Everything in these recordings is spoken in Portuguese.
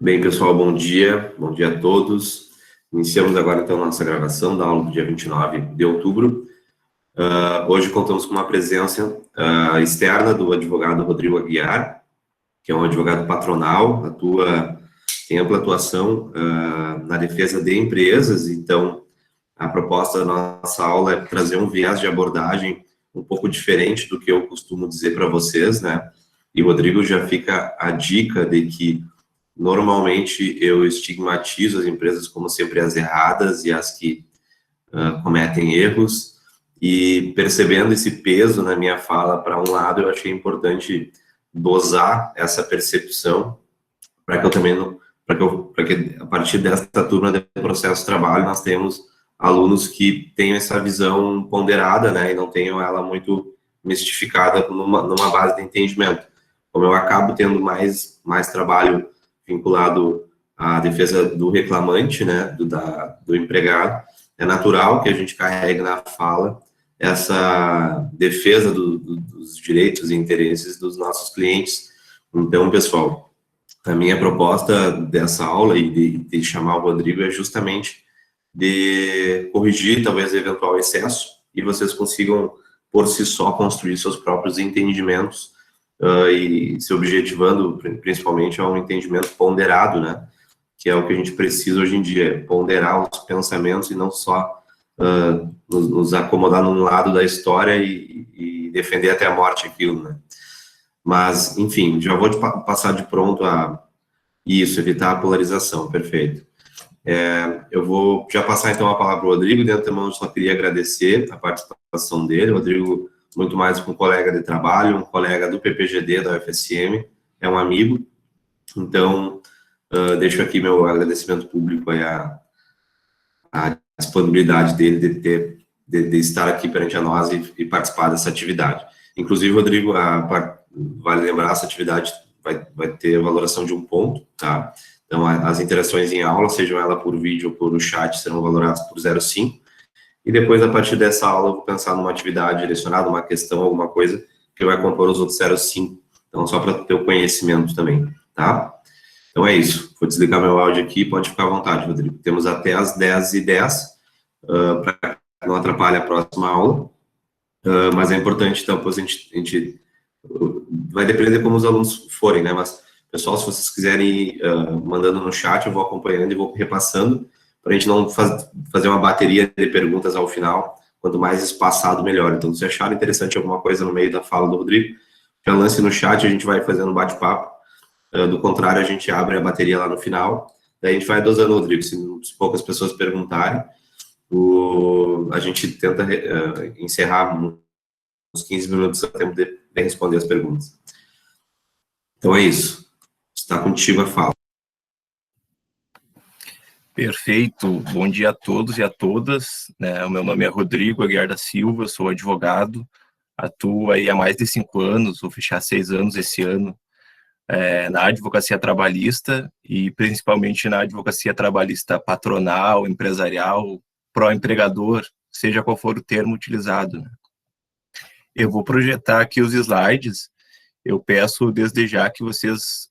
Bem, pessoal, bom dia a todos. Iniciamos agora, então, nossa gravação da aula do dia 29 de outubro. Hoje contamos com uma presença externa do advogado Rodrigo Aguiar, que é um advogado patronal, tem ampla atuação na defesa de empresas. Então, a proposta da nossa aula é trazer um viés de abordagem um pouco diferente do que eu costumo dizer para vocês, né? E o Rodrigo já fica a dica de que normalmente eu estigmatizo as empresas como sempre as erradas e as que cometem erros, e percebendo esse peso na minha fala para um lado, eu achei importante dosar essa percepção para que eu também não, para que a partir desta turma de processo de trabalho nós temos alunos que tenham essa visão ponderada, né, e não tenham ela muito mistificada numa base de entendimento. Como eu acabo tendo mais trabalho vinculado à defesa do reclamante, né, do empregado, é natural que a gente carregue na fala essa defesa dos direitos e interesses dos nossos clientes. Então, pessoal, a minha proposta dessa aula e de chamar o Rodrigo é justamente de corrigir talvez eventual excesso e vocês consigam por si só construir seus próprios entendimentos e se objetivando principalmente a um entendimento ponderado, né, que é o que a gente precisa hoje em dia, ponderar os pensamentos e não só nos acomodar num lado da história e defender até a morte aquilo, né. Mas, enfim, já vou passar de pronto a isso, evitar a polarização, perfeito. Eu vou já passar então a palavra para o Rodrigo. De antemão, eu só queria agradecer a participação dele. O Rodrigo, muito mais que um colega de trabalho, um colega do PPGD da UFSM, é um amigo. Então, deixo aqui meu agradecimento público a disponibilidade dele de estar aqui perante a nós e participar dessa atividade. Inclusive, Rodrigo, vale lembrar, essa atividade vai ter valoração de 1 ponto, tá? Então, as interações em aula, sejam ela por vídeo ou por chat, serão valoradas por 0,5. E depois, a partir dessa aula, eu vou pensar numa atividade direcionada, uma questão, alguma coisa, que vai compor os outros 0,5. Então, só para ter o conhecimento também, tá? Então, é isso. Vou desligar meu áudio aqui, pode ficar à vontade, Rodrigo. Temos até as 10h10, para não atrapalhar a próxima aula. Mas é importante, então, depois a gente vai depender de como os alunos forem, né? Mas, pessoal, se vocês quiserem ir mandando no chat, eu vou acompanhando e vou repassando, para a gente não fazer uma bateria de perguntas ao final. Quanto mais espaçado, melhor. Então, se acharem interessante alguma coisa no meio da fala do Rodrigo, já lance no chat, a gente vai fazendo um bate-papo. Do contrário, a gente abre a bateria lá no final, daí a gente vai dosando, Rodrigo. Se poucas pessoas perguntarem, a gente tenta encerrar uns 15 minutos a tempo de responder as perguntas. Então é isso. Está contigo a fala. Perfeito. Bom dia a todos e a todas. O meu nome é Rodrigo Aguiar da Silva, sou advogado, atuo aí há mais de 5 anos, vou fechar 6 anos esse ano, na advocacia trabalhista e principalmente na advocacia trabalhista patronal, empresarial, pró-empregador, seja qual for o termo utilizado, né? Eu vou projetar aqui os slides. Eu peço desde já que vocês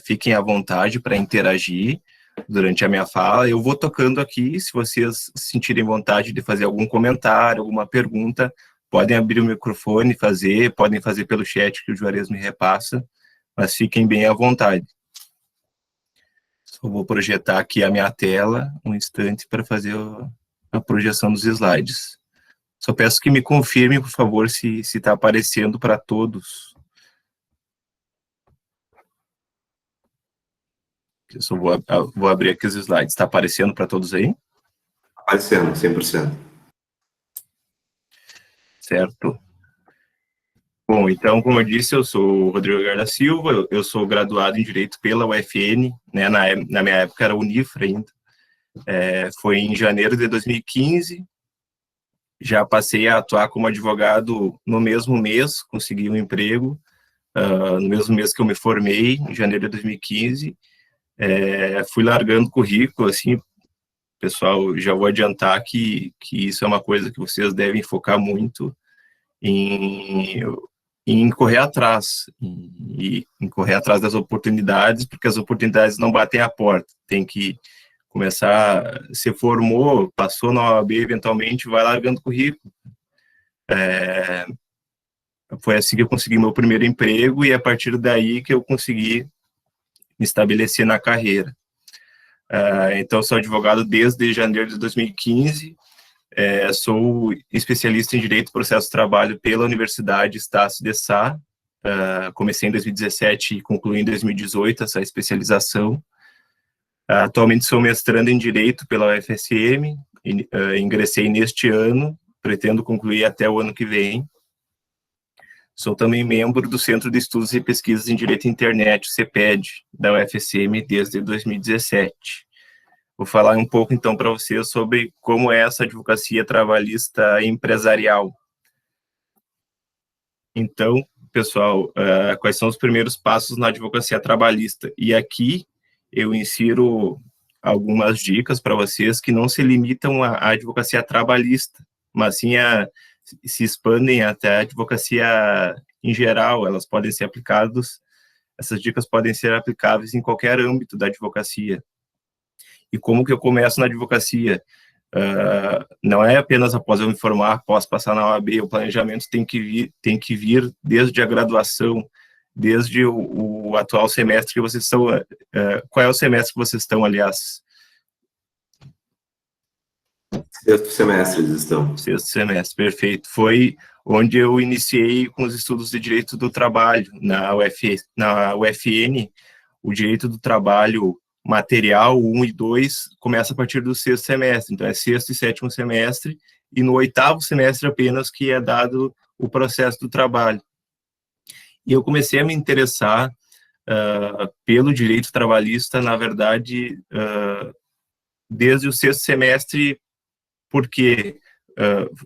fiquem à vontade para interagir durante a minha fala. Eu vou tocando aqui, se vocês sentirem vontade de fazer algum comentário, alguma pergunta, podem abrir o microfone e podem fazer pelo chat que o Juarez me repassa, mas fiquem bem à vontade. Só vou projetar aqui a minha tela, um instante, para fazer a projeção dos slides. Só peço que me confirmem, por favor, se está aparecendo para todos. Eu só vou abrir aqui os slides. Está aparecendo para todos aí? Aparecendo, 100%. Certo. Bom, então, como eu disse, eu sou o Rodrigo Aguiar da Silva, eu sou graduado em Direito pela UFN, né, na minha época era Unifra ainda. Foi em janeiro de 2015, já passei a atuar como advogado no mesmo mês, consegui um emprego, no mesmo mês que eu me formei, em janeiro de 2015, fui largando currículo, assim, pessoal, já vou adiantar que isso é uma coisa que vocês devem focar muito em em correr atrás, em correr atrás das oportunidades, porque as oportunidades não batem a porta, tem que começar, se formou, passou na OAB, eventualmente vai largando currículo. Foi assim que eu consegui meu primeiro emprego e a partir daí que eu consegui me estabelecer na carreira. Então, sou advogado desde janeiro de 2015, sou especialista em Direito do Processo do Trabalho pela Universidade Estácio de Sá, comecei em 2017 e concluí em 2018 essa especialização. Atualmente sou mestrando em Direito pela UFSM, ingressei neste ano, pretendo concluir até o ano que vem. Sou também membro do Centro de Estudos e Pesquisas em Direito à Internet, o CEPED, da UFSM, desde 2017. Vou falar um pouco, então, para vocês sobre como é essa advocacia trabalhista empresarial. Então, pessoal, quais são os primeiros passos na advocacia trabalhista? E aqui eu insiro algumas dicas para vocês que não se limitam à advocacia trabalhista, mas sim se expandem até a advocacia em geral. Elas podem ser aplicadas, essas dicas podem ser aplicáveis em qualquer âmbito da advocacia. E como que eu começo na advocacia? Não é apenas após eu me formar, após passar na OAB, o planejamento tem que vir desde a graduação, desde o atual semestre que vocês estão. Qual é o semestre que vocês estão, aliás? Sexto semestre eles estão. Sexto semestre, perfeito. Foi onde eu iniciei com os estudos de Direito do Trabalho. Na UFN, o Direito do Trabalho material 1 e 2 começa a partir do sexto semestre. Então, é sexto e sétimo semestre, e no oitavo semestre apenas que é dado o processo do trabalho. E eu comecei a me interessar pelo direito trabalhista, na verdade, desde o sexto semestre, porque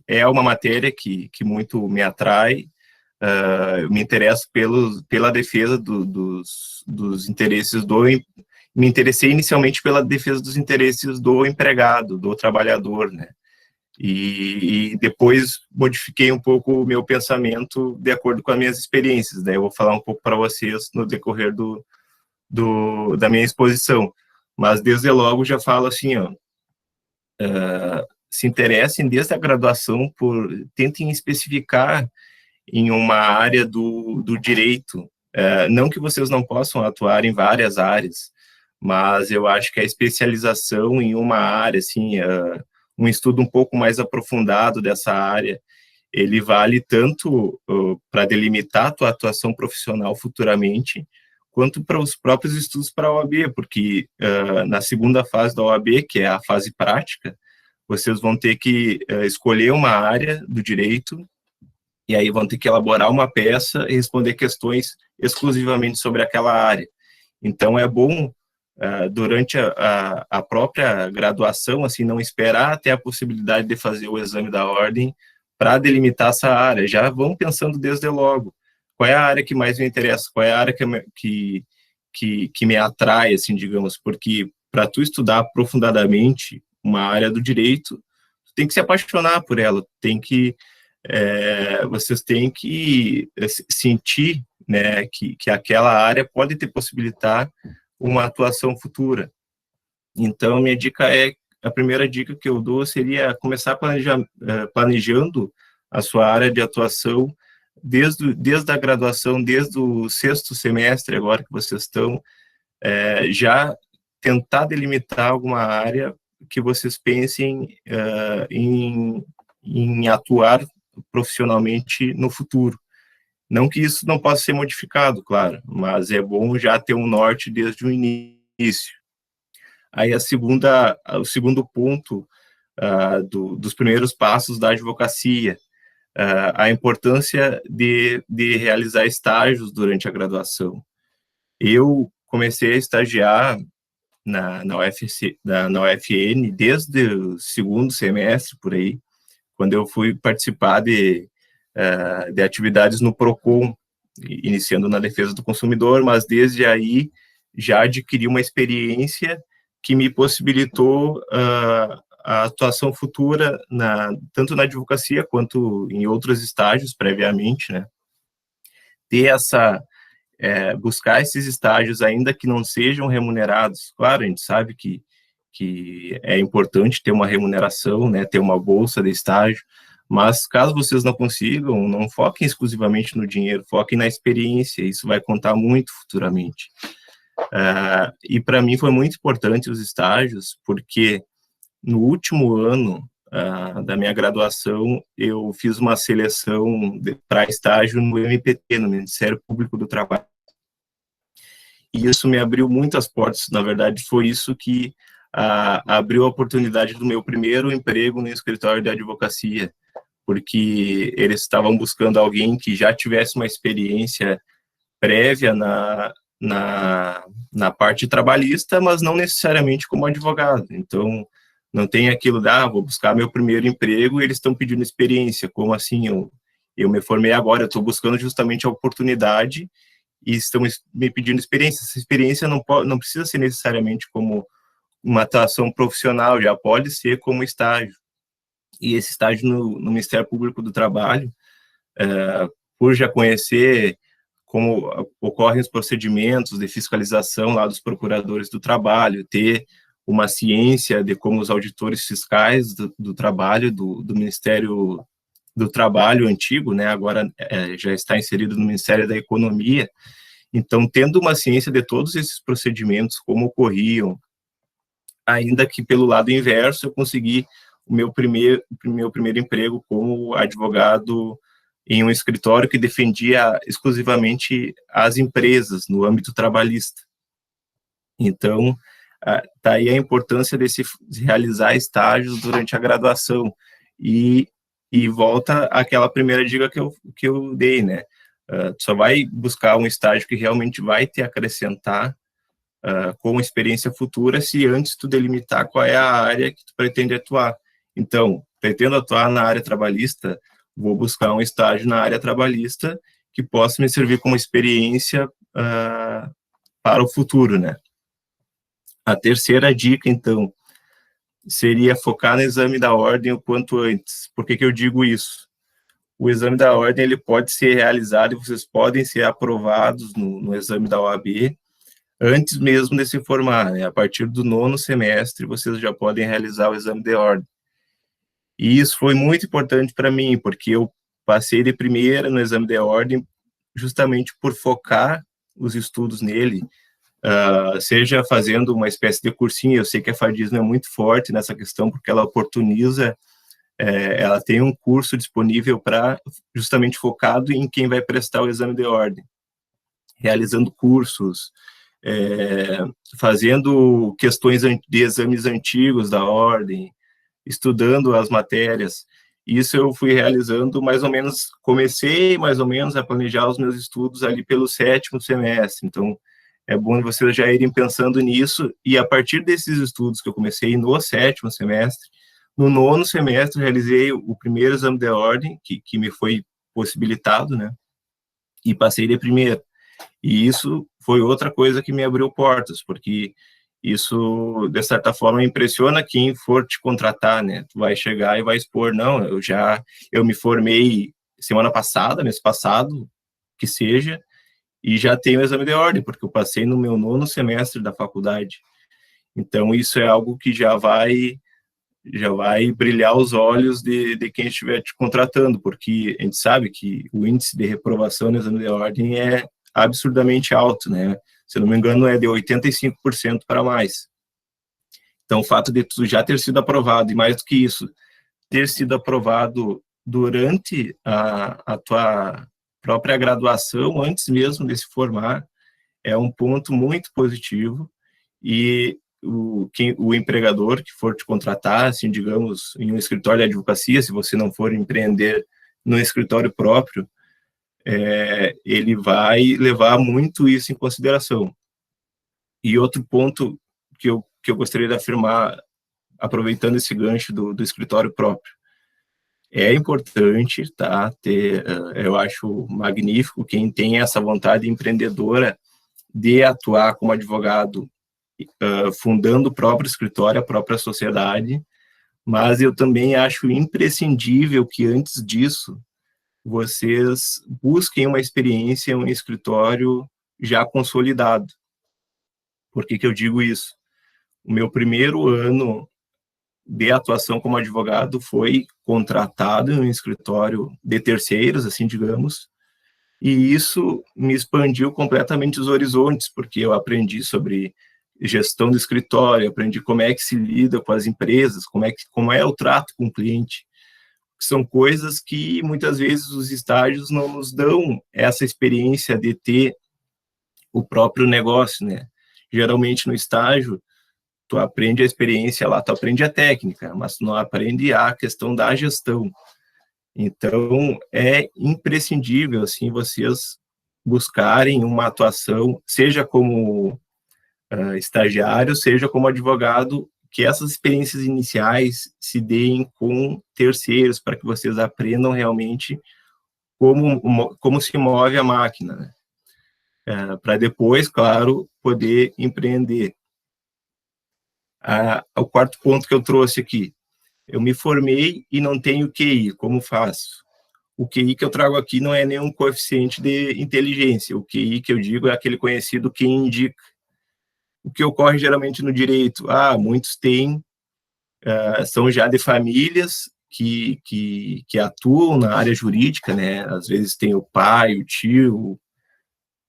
é uma matéria que muito me atrai, eu me interesso pela defesa dos interesses me interessei inicialmente pela defesa dos interesses do empregado, do trabalhador, né? E depois modifiquei um pouco o meu pensamento de acordo com as minhas experiências, né? Eu vou falar um pouco para vocês no decorrer da minha exposição. Mas, desde logo, já falo assim, se interessem desde a graduação tentem especificar em uma área do direito, não que vocês não possam atuar em várias áreas, mas eu acho que a especialização em uma área, assim, um estudo um pouco mais aprofundado dessa área, ele vale tanto para delimitar a tua atuação profissional futuramente, quanto para os próprios estudos para a OAB, porque na segunda fase da OAB, que é a fase prática, vocês vão ter que escolher uma área do direito, e aí vão ter que elaborar uma peça e responder questões exclusivamente sobre aquela área. Então, é bom, durante a própria graduação, assim, não esperar até a possibilidade de fazer o exame da ordem para delimitar essa área. Já vão pensando desde logo. Qual é a área que mais me interessa? Qual é a área que me atrai, assim, digamos? Porque para tu estudar aprofundadamente uma área do direito, tu tem que se apaixonar por ela, vocês têm que sentir, né, que aquela área pode te possibilitar uma atuação futura. Então, a primeira dica que eu dou seria começar planejando a sua área de atuação desde a graduação, desde o sexto semestre, agora que vocês estão, já tentar delimitar alguma área que vocês pensem em atuar profissionalmente no futuro. Não que isso não possa ser modificado, claro, mas é bom já ter um norte desde o início. Aí o segundo ponto dos primeiros passos da advocacia, a importância de realizar estágios durante a graduação. Eu comecei a estagiar na UFN desde o segundo semestre, por aí, quando eu fui participar de atividades no PROCON, iniciando na defesa do consumidor, mas desde aí já adquiri uma experiência que me possibilitou a atuação futura, tanto na advocacia quanto em outros estágios previamente, né? ter buscar esses estágios, ainda que não sejam remunerados. Claro, a gente sabe que é importante ter uma remuneração, né, ter uma bolsa de estágio, mas caso vocês não consigam, não foquem exclusivamente no dinheiro, foquem na experiência, isso vai contar muito futuramente. E para mim foi muito importante os estágios, porque no último ano da minha graduação, eu fiz uma seleção para estágio no MPT, no Ministério Público do Trabalho. E isso me abriu muitas portas, na verdade foi isso que abriu a oportunidade do meu primeiro emprego no escritório de advocacia, porque eles estavam buscando alguém que já tivesse uma experiência prévia na parte trabalhista, mas não necessariamente como advogado. Então, não tem aquilo vou buscar meu primeiro emprego e eles estão pedindo experiência. Como assim? Eu me formei agora, eu estou buscando justamente a oportunidade e estão me pedindo experiência. Essa experiência não precisa ser necessariamente como uma atuação profissional, já pode ser como estágio. E esse estágio no Ministério Público do Trabalho, por já conhecer como ocorrem os procedimentos de fiscalização lá dos procuradores do trabalho, ter uma ciência de como os auditores fiscais do trabalho, do Ministério do Trabalho antigo, né, agora já está inserido no Ministério da Economia. Então, tendo uma ciência de todos esses procedimentos, como ocorriam, ainda que pelo lado inverso, eu consegui o meu primeiro emprego como advogado em um escritório que defendia exclusivamente as empresas no âmbito trabalhista. Então, tá aí a importância de realizar estágios durante a graduação. E volta àquela primeira dica que eu dei, né? Tu só vai buscar um estágio que realmente vai te acrescentar com experiência futura, se antes tu delimitar qual é a área que tu pretende atuar. Então, pretendo atuar na área trabalhista, vou buscar um estágio na área trabalhista que possa me servir como experiência para o futuro, né? A terceira dica, então, seria focar no exame da ordem o quanto antes. Por que eu digo isso? O exame da ordem ele pode ser realizado e vocês podem ser aprovados no exame da OAB antes mesmo de se formar, né? A partir do 9º semestre, vocês já podem realizar o exame de ordem. E isso foi muito importante para mim, porque eu passei de primeira no exame de ordem justamente por focar os estudos nele, seja fazendo uma espécie de cursinho. Eu sei que a Fadismo é muito forte nessa questão, porque ela oportuniza, ela tem um curso disponível justamente focado em quem vai prestar o exame de ordem, realizando cursos, fazendo questões de exames antigos da ordem, estudando as matérias. Isso eu fui realizando comecei mais ou menos a planejar os meus estudos ali pelo 7º semestre. Então, é bom vocês já irem pensando nisso, e a partir desses estudos que eu comecei no 7º semestre, no 9º semestre realizei o primeiro exame de ordem, que me foi possibilitado, né, e passei de primeira. E isso foi outra coisa que me abriu portas, porque isso, de certa forma, impressiona quem for te contratar, né? Tu vai chegar e vai expor, não, eu me formei mês passado, que seja, e já tenho o exame de ordem, porque eu passei no meu 9º semestre da faculdade. Então, isso é algo que já vai brilhar os olhos de quem estiver te contratando, porque a gente sabe que o índice de reprovação no exame de ordem é absurdamente alto, né? Se eu não me engano, é de 85% para mais. Então, o fato de tu já ter sido aprovado, e mais do que isso, ter sido aprovado durante a tua própria graduação, antes mesmo de se formar, é um ponto muito positivo. E o empregador que for te contratar, assim, digamos, em um escritório de advocacia, se você não for empreender no escritório próprio, ele vai levar muito isso em consideração. E outro ponto que eu gostaria de afirmar, aproveitando esse gancho do escritório próprio, é importante, tá, eu acho magnífico quem tem essa vontade empreendedora de atuar como advogado, fundando o próprio escritório, a própria sociedade, mas eu também acho imprescindível que antes disso vocês busquem uma experiência em um escritório já consolidado. Por que eu digo isso? O meu primeiro ano de atuação como advogado foi contratado em um escritório de terceiros, assim, digamos, e isso me expandiu completamente os horizontes, porque eu aprendi sobre gestão do escritório, aprendi como é que se lida com as empresas, como é o trato com o cliente. São coisas que muitas vezes os estágios não nos dão essa experiência de ter o próprio negócio, né? Geralmente no estágio, tu aprende a experiência lá, tu aprende a técnica, mas tu não aprende a questão da gestão. Então, é imprescindível, assim, vocês buscarem uma atuação, seja como estagiário, seja como advogado, que essas experiências iniciais se deem com terceiros, para que vocês aprendam realmente como se move a máquina, né? Para depois, claro, poder empreender. O quarto ponto que eu trouxe aqui, eu me formei e não tenho QI, como faço? O QI que eu trago aqui não é nenhum coeficiente de inteligência, o QI que eu digo é aquele conhecido quem indica. O que ocorre geralmente no direito? Muitos têm, são já de famílias que atuam na área jurídica, né? Às vezes tem o pai, o tio,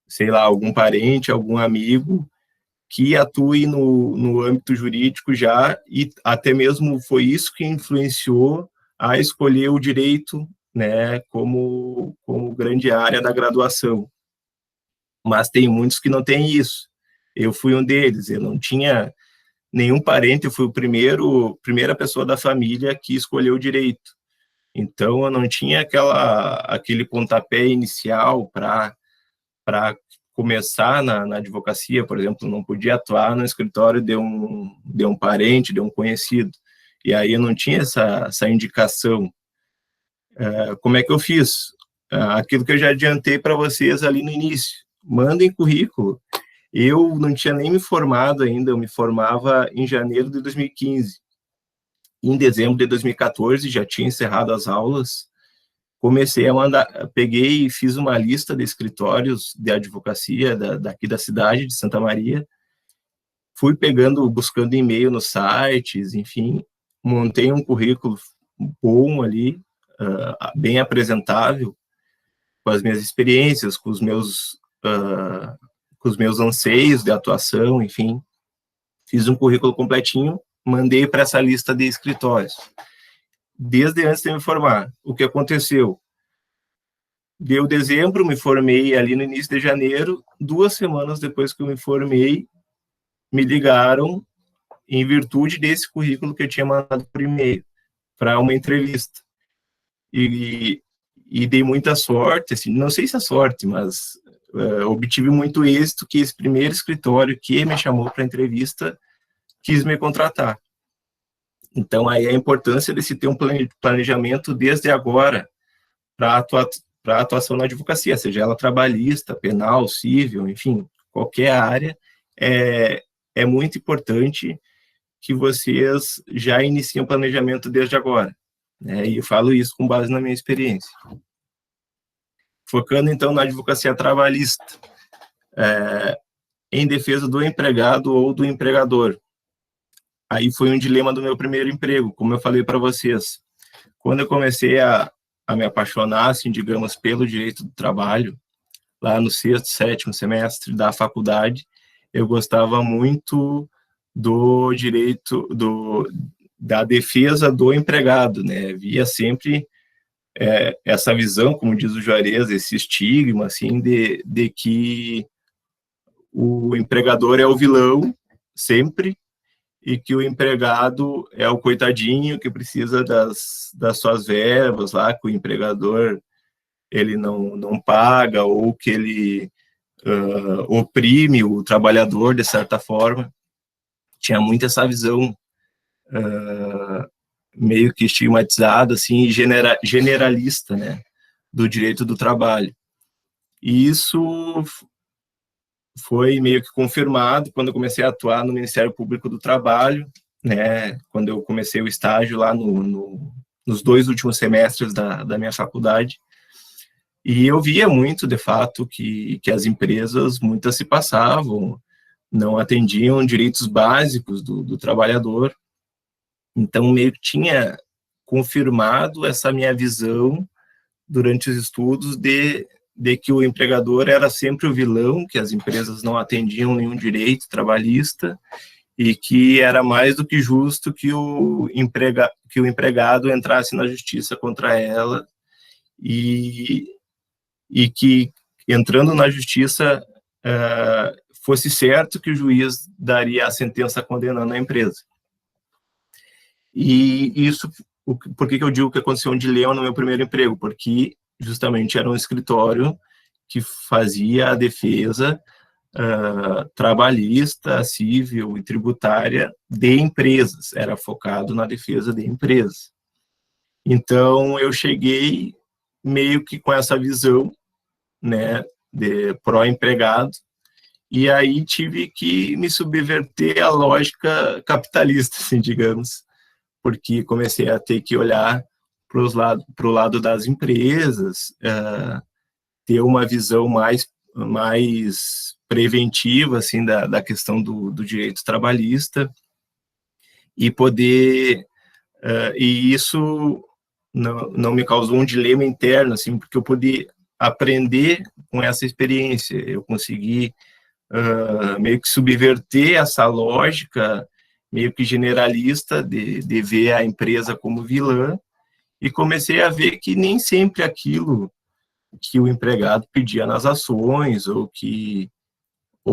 sei lá, algum parente, algum amigo que atue no âmbito jurídico já, e até mesmo foi isso que influenciou a escolher o direito, né, como grande área da graduação. Mas tem muitos que não têm isso. Eu fui um deles, eu não tinha nenhum parente, eu fui primeira pessoa da família que escolheu o direito. Então, eu não tinha aquele pontapé inicial para começar na advocacia, por exemplo, não podia atuar no escritório de um parente, de um conhecido. E aí eu não tinha essa indicação. Como é que eu fiz? Aquilo que eu já adiantei para vocês ali no início. Mandem currículo. Eu não tinha nem me formado ainda, eu me formava em janeiro de 2015. Em dezembro de 2014, já tinha encerrado as aulas, comecei a mandar, peguei e fiz uma lista de escritórios de advocacia daqui da cidade de Santa Maria, fui buscando e-mail nos sites, enfim, montei um currículo bom ali, bem apresentável, com as minhas experiências, com os meus anseios de atuação, enfim, fiz um currículo completinho, mandei para essa lista de escritórios. Desde antes de me formar, o que aconteceu? Deu dezembro, me formei ali no início de janeiro, 2 semanas depois que eu me formei, me ligaram em virtude desse currículo que eu tinha mandado por e-mail, para uma entrevista. E dei muita sorte, assim, não sei se é sorte, mas obtive muito êxito que esse primeiro escritório que me chamou para entrevista quis me contratar. Então, aí a importância de se ter um planejamento desde agora para a atuação na advocacia, seja ela trabalhista, penal, civil, enfim, qualquer área, é muito importante que vocês já iniciem o planejamento desde agora, né? E eu falo isso com base na minha experiência. Focando, então, na advocacia trabalhista, em defesa do empregado ou do empregador. Aí foi um dilema do meu primeiro emprego, como eu falei para vocês. Quando eu comecei a me apaixonar, assim, digamos, pelo direito do trabalho, lá no 6º, 7º semestre da faculdade, eu gostava muito do direito, da defesa do empregado, né? Via sempre essa visão, como diz o Juarez, esse estigma, assim, de que o empregador é o vilão, sempre, e que o empregado é o coitadinho que precisa das suas verbas lá, que o empregador ele não paga, ou que ele oprime o trabalhador de certa forma. Tinha muito essa visão meio que estigmatizada, assim, generalista, né, do direito do trabalho. E isso foi meio que confirmado quando eu comecei a atuar no Ministério Público do Trabalho, né, quando eu comecei o estágio lá nos 2 últimos semestres da minha faculdade. E eu via muito, de fato, que as empresas, muitas se passavam, não atendiam direitos básicos do trabalhador. Então, meio que tinha confirmado essa minha visão durante os estudos de que o empregador era sempre o vilão, que as empresas não atendiam nenhum direito trabalhista e que era mais do que justo que o empregado entrasse na justiça contra ela e que, entrando na justiça, fosse certo que o juiz daria a sentença condenando a empresa. E isso, por que eu digo que aconteceu um dilema no meu primeiro emprego? Porque justamente era um escritório que fazia a defesa trabalhista, civil e tributária de empresas, era focado na defesa de empresas. Então, eu cheguei meio que com essa visão, né, de pró-empregado, e aí tive que me subverter à lógica capitalista, assim, digamos, porque comecei a ter que olhar para o lado das empresas, ter uma visão mais preventiva, assim, da questão do direito trabalhista, e poder, e isso não me causou um dilema interno, assim, porque eu pude aprender com essa experiência, eu consegui meio que subverter essa lógica meio que generalista de ver a empresa como vilã, e comecei a ver que nem sempre aquilo que o empregado pedia nas ações, ou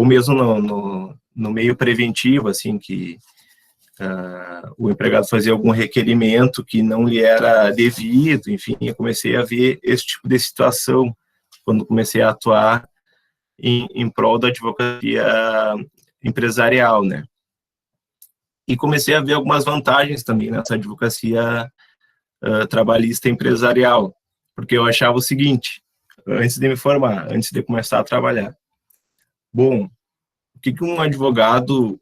mesmo no meio preventivo, assim, que o empregado fazia algum requerimento que não lhe era devido, enfim, eu comecei a ver esse tipo de situação quando comecei a atuar em prol da advocacia empresarial, né? E comecei a ver algumas vantagens também nessa advocacia trabalhista empresarial, porque eu achava o seguinte, antes de me formar, antes de começar a trabalhar, bom, o que um advogado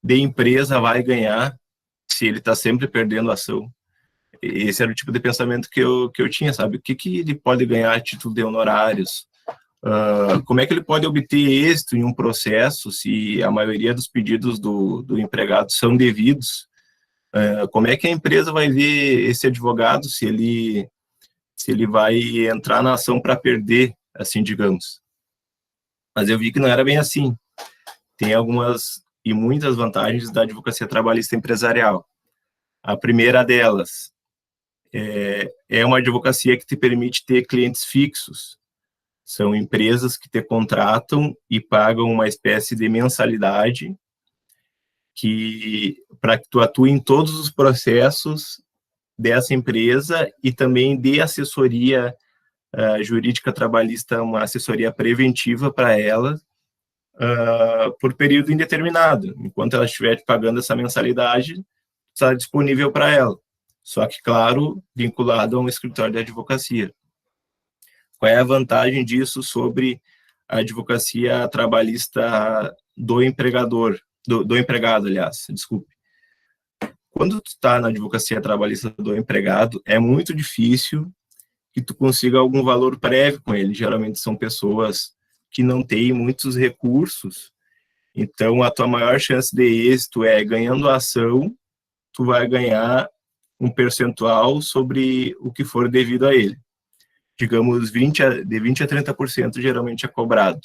de empresa vai ganhar se ele está sempre perdendo ação? Esse era o tipo de pensamento que eu tinha, sabe? O que ele pode ganhar a título de honorários? Como é que ele pode obter êxito em um processo se a maioria dos pedidos do empregado são devidos? Como é que a empresa vai ver esse advogado se ele vai entrar na ação para perder, assim, digamos? Mas eu vi que não era bem assim. Tem algumas e muitas vantagens da advocacia trabalhista empresarial. A primeira delas é uma advocacia que te permite ter clientes fixos. São empresas que te contratam e pagam uma espécie de mensalidade para que tu atue em todos os processos dessa empresa e também dê assessoria jurídica trabalhista, uma assessoria preventiva para ela por período indeterminado. Enquanto ela estiver pagando essa mensalidade, está disponível para ela. Só que, claro, vinculado a um escritório de advocacia. Qual é a vantagem disso sobre a advocacia trabalhista do empregador, do empregado, aliás, desculpe. Quando tu está na advocacia trabalhista do empregado, é muito difícil que tu consiga algum valor prévio com ele. Geralmente são pessoas que não têm muitos recursos, então a tua maior chance de êxito é ganhando a ação, tu vai ganhar um percentual sobre o que for devido a ele. Digamos, de 20 a 30% geralmente é cobrado.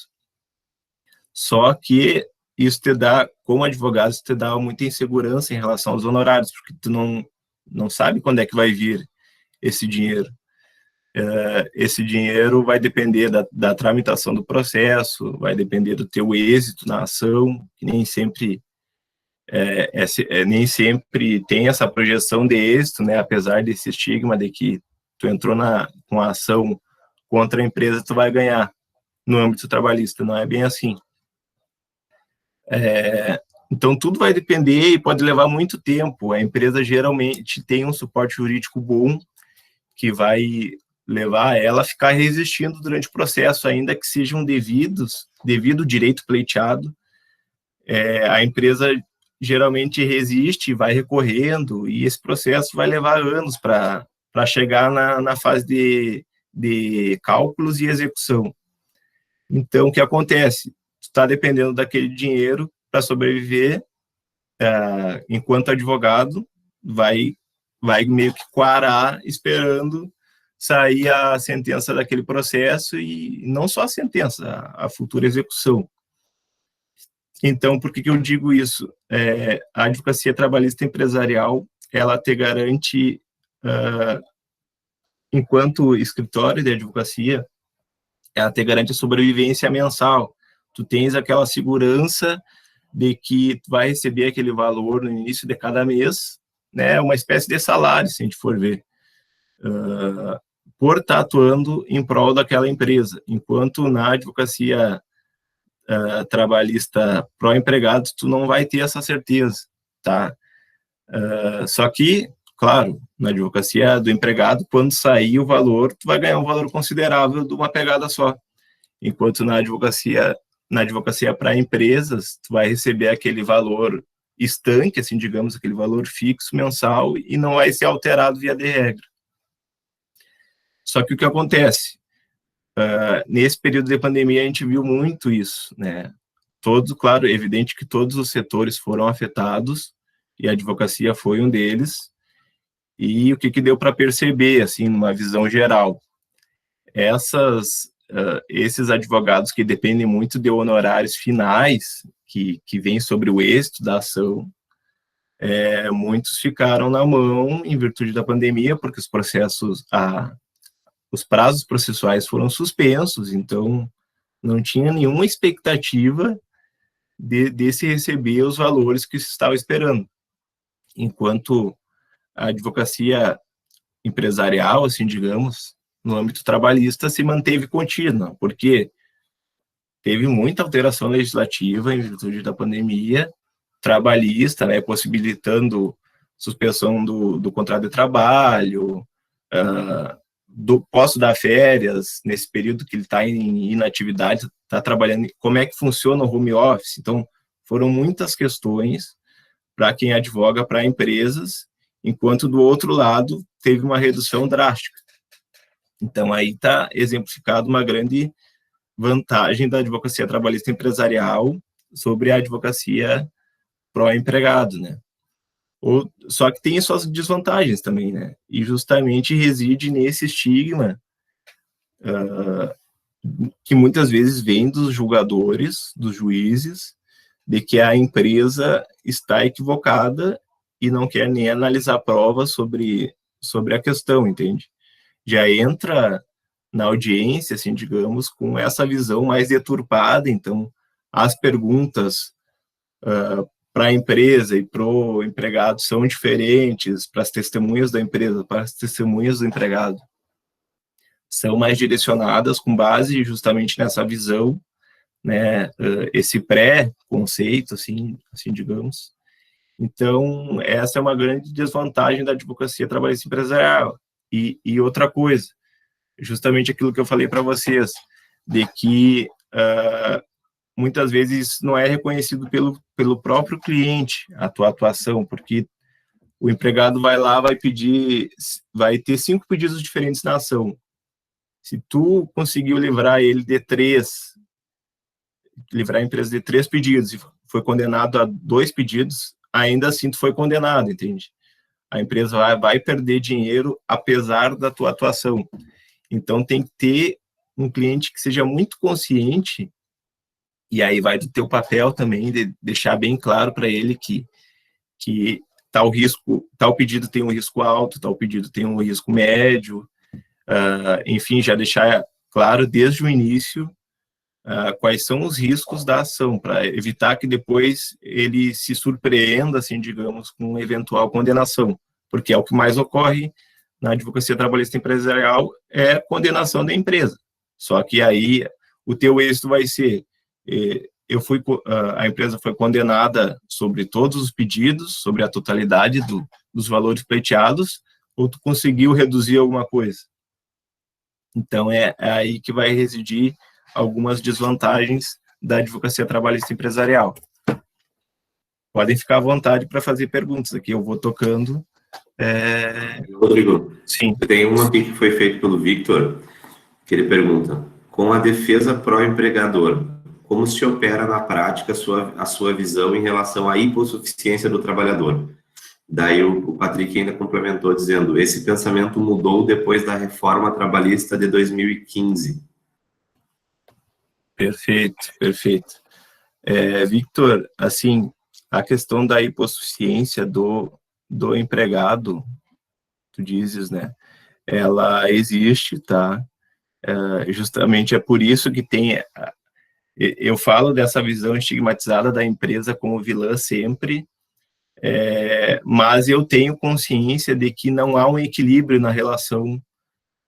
Só que isso te dá, como advogado, isso te dá muita insegurança em relação aos honorários, porque tu não sabe quando é que vai vir esse dinheiro. Esse dinheiro vai depender da tramitação do processo, vai depender do teu êxito na ação, que nem sempre nem sempre tem essa projeção de êxito, né? Apesar desse estigma de que tu entrou com a ação contra a empresa, tu vai ganhar no âmbito trabalhista, não é bem assim. Então, tudo vai depender e pode levar muito tempo. A empresa geralmente tem um suporte jurídico bom que vai levar ela a ficar resistindo durante o processo, ainda que sejam devido direito pleiteado. A empresa geralmente resiste, vai recorrendo, e esse processo vai levar anos para chegar na fase de de cálculos e execução. Então, o que acontece? Tu está dependendo daquele dinheiro para sobreviver, enquanto advogado vai meio que quarar esperando sair a sentença daquele processo, e não só a sentença, a futura execução. Então, por que eu digo isso? A advocacia trabalhista empresarial, ela te garante, enquanto escritório de advocacia, ela te garante a sobrevivência mensal. Tu tens aquela segurança de que tu vai receber aquele valor no início de cada mês, né, uma espécie de salário, se a gente for ver, por estar atuando em prol daquela empresa. Enquanto na advocacia trabalhista pró-empregados, tu não vai ter essa certeza, tá? Só que, claro, na advocacia do empregado, quando sair o valor, tu vai ganhar um valor considerável de uma pegada só. Enquanto na advocacia para empresas, tu vai receber aquele valor estanque, assim, digamos, aquele valor fixo mensal, e não vai ser alterado via de regra. Só que o que acontece? Nesse período de pandemia, a gente viu muito isso, né? Claro, evidente que todos os setores foram afetados, e a advocacia foi um deles. E o que deu para perceber, assim, numa visão geral? Esses advogados que dependem muito de honorários finais, que vêm sobre o êxito da ação, muitos ficaram na mão em virtude da pandemia, porque os prazos processuais foram suspensos, então não tinha nenhuma expectativa de se receber os valores que se estava esperando. Enquanto a advocacia empresarial, assim, digamos, no âmbito trabalhista, se manteve contínua, porque teve muita alteração legislativa em virtude da pandemia trabalhista, né, possibilitando suspensão do contrato de trabalho, posso dar férias nesse período que ele está em inatividade, está trabalhando, como é que funciona o home office. Então, foram muitas questões para quem advoga para empresas, enquanto do outro lado teve uma redução drástica. Então, aí está exemplificado uma grande vantagem da advocacia trabalhista empresarial sobre a advocacia pró-empregado, né? Só que tem suas desvantagens também, né? E justamente reside nesse estigma que muitas vezes vem dos julgadores, dos juízes, de que a empresa está equivocada e não quer nem analisar provas sobre a questão, entende? Já entra na audiência, assim, digamos, com essa visão mais deturpada. Então, as perguntas para a empresa e para o empregado são diferentes, para as testemunhas da empresa, para as testemunhas do empregado, são mais direcionadas com base justamente nessa visão, né, esse pré-conceito, assim digamos. Então, essa é uma grande desvantagem da advocacia trabalhista empresarial. E outra coisa, justamente aquilo que eu falei para vocês, de que muitas vezes não é reconhecido pelo próprio cliente a tua atuação, porque o empregado vai lá, vai ter 5 pedidos diferentes na ação. Se tu conseguiu livrar a empresa de 3 pedidos e foi condenado a 2 pedidos, ainda assim tu foi condenado, entende? A empresa vai perder dinheiro apesar da tua atuação. Então tem que ter um cliente que seja muito consciente, e aí vai do teu papel também de deixar bem claro para ele que tal pedido tem um risco alto, tal pedido tem um risco médio, enfim, já deixar claro desde o início quais são os riscos da ação, para evitar que depois ele se surpreenda, assim, digamos, com uma eventual condenação, porque é o que mais ocorre na advocacia trabalhista empresarial, é a condenação da empresa. Só que aí o teu êxito vai ser, a empresa foi condenada sobre todos os pedidos, sobre a totalidade dos valores pleiteados, ou tu conseguiu reduzir alguma coisa. Então, é aí que vai residir algumas desvantagens da advocacia trabalhista empresarial. Podem ficar à vontade para fazer perguntas aqui, eu vou tocando. Rodrigo, Sim. tem uma aqui que foi feita pelo Victor, que ele pergunta: com a defesa pró-empregador, como se opera na prática a sua visão em relação à hipossuficiência do trabalhador? Daí o Patrick ainda complementou dizendo: esse pensamento mudou depois da reforma trabalhista de 2015. Perfeito, perfeito. Victor, assim, a questão da hipossuficiência do empregado, tu dizes, né? Ela existe, tá? Justamente é por isso que tem... Eu falo dessa visão estigmatizada da empresa como vilã sempre, mas eu tenho consciência de que não há um equilíbrio na relação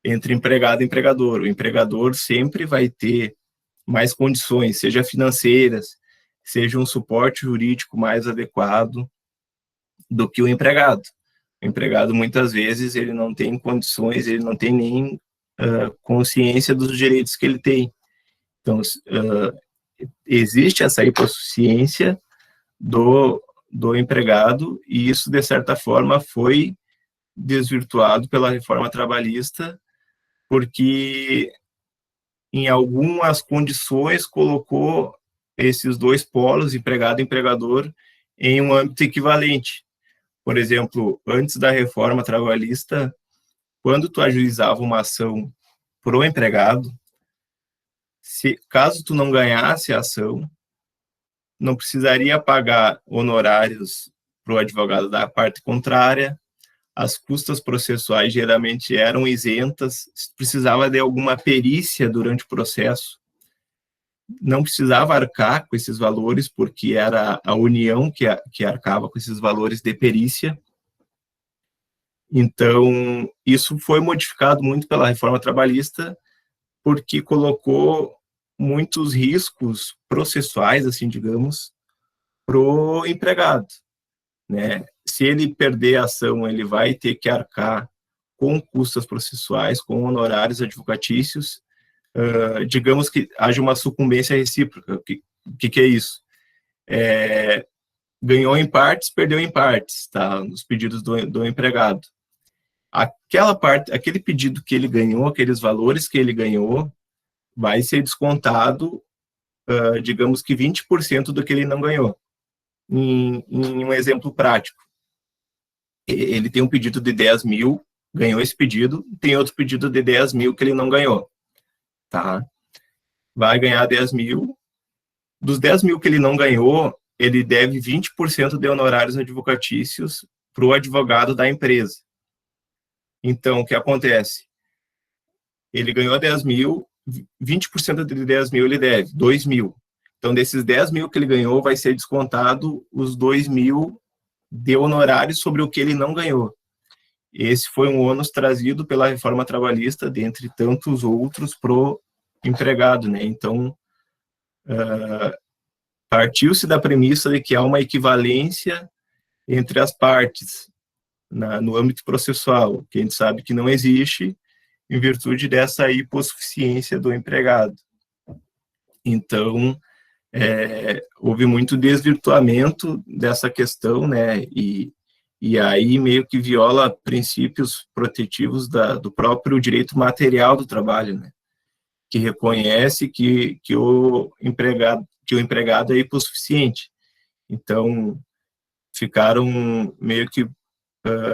entre empregado e empregador. O empregador sempre vai ter mais condições, seja financeiras, seja um suporte jurídico mais adequado do que o empregado. O empregado, muitas vezes, ele não tem condições, ele não tem nem consciência dos direitos que ele tem. Então, existe essa hipossuficiência do empregado, e isso, de certa forma, foi desvirtuado pela reforma trabalhista, porque em algumas condições colocou esses dois polos, empregado e empregador, em um âmbito equivalente. Por exemplo, antes da reforma trabalhista, quando tu ajuizava uma ação pro empregado, caso tu não ganhasse a ação, não precisaria pagar honorários para o advogado da parte contrária, as custas processuais geralmente eram isentas, se precisava de alguma perícia durante o processo, não precisava arcar com esses valores, porque era a União que arcava com esses valores de perícia. Então, isso foi modificado muito pela reforma trabalhista, porque colocou muitos riscos processuais, assim, digamos, para o empregado, né? Se ele perder a ação, ele vai ter que arcar com custas processuais, com honorários advocatícios, digamos que haja uma sucumbência recíproca. O que é isso? Ganhou em partes, perdeu em partes, tá? Nos pedidos do empregado. Aquele pedido que ele ganhou, aqueles valores que ele ganhou, vai ser descontado, digamos que 20% do que ele não ganhou. Em um exemplo prático, ele tem um pedido de 10 mil, ganhou esse pedido, tem outro pedido de 10 mil que ele não ganhou, tá? Vai ganhar 10 mil, dos 10 mil que ele não ganhou, ele deve 20% de honorários advocatícios para o advogado da empresa. Então, o que acontece? Ele ganhou 10 mil, 20% de 10 mil ele deve, 2 mil. Então, desses 10 mil que ele ganhou, vai ser descontado os 2 mil de honorários sobre o que ele não ganhou. Esse foi um ônus trazido pela reforma trabalhista, dentre tantos outros, para o empregado, né? Então, partiu-se da premissa de que há uma equivalência entre as partes no âmbito processual, que a gente sabe que não existe, em virtude dessa hipossuficiência do empregado. Então, houve muito desvirtuamento dessa questão, né, e aí meio que viola princípios protetivos do próprio direito material do trabalho, né, que reconhece que o empregado é hipossuficiente. Então, ficaram meio que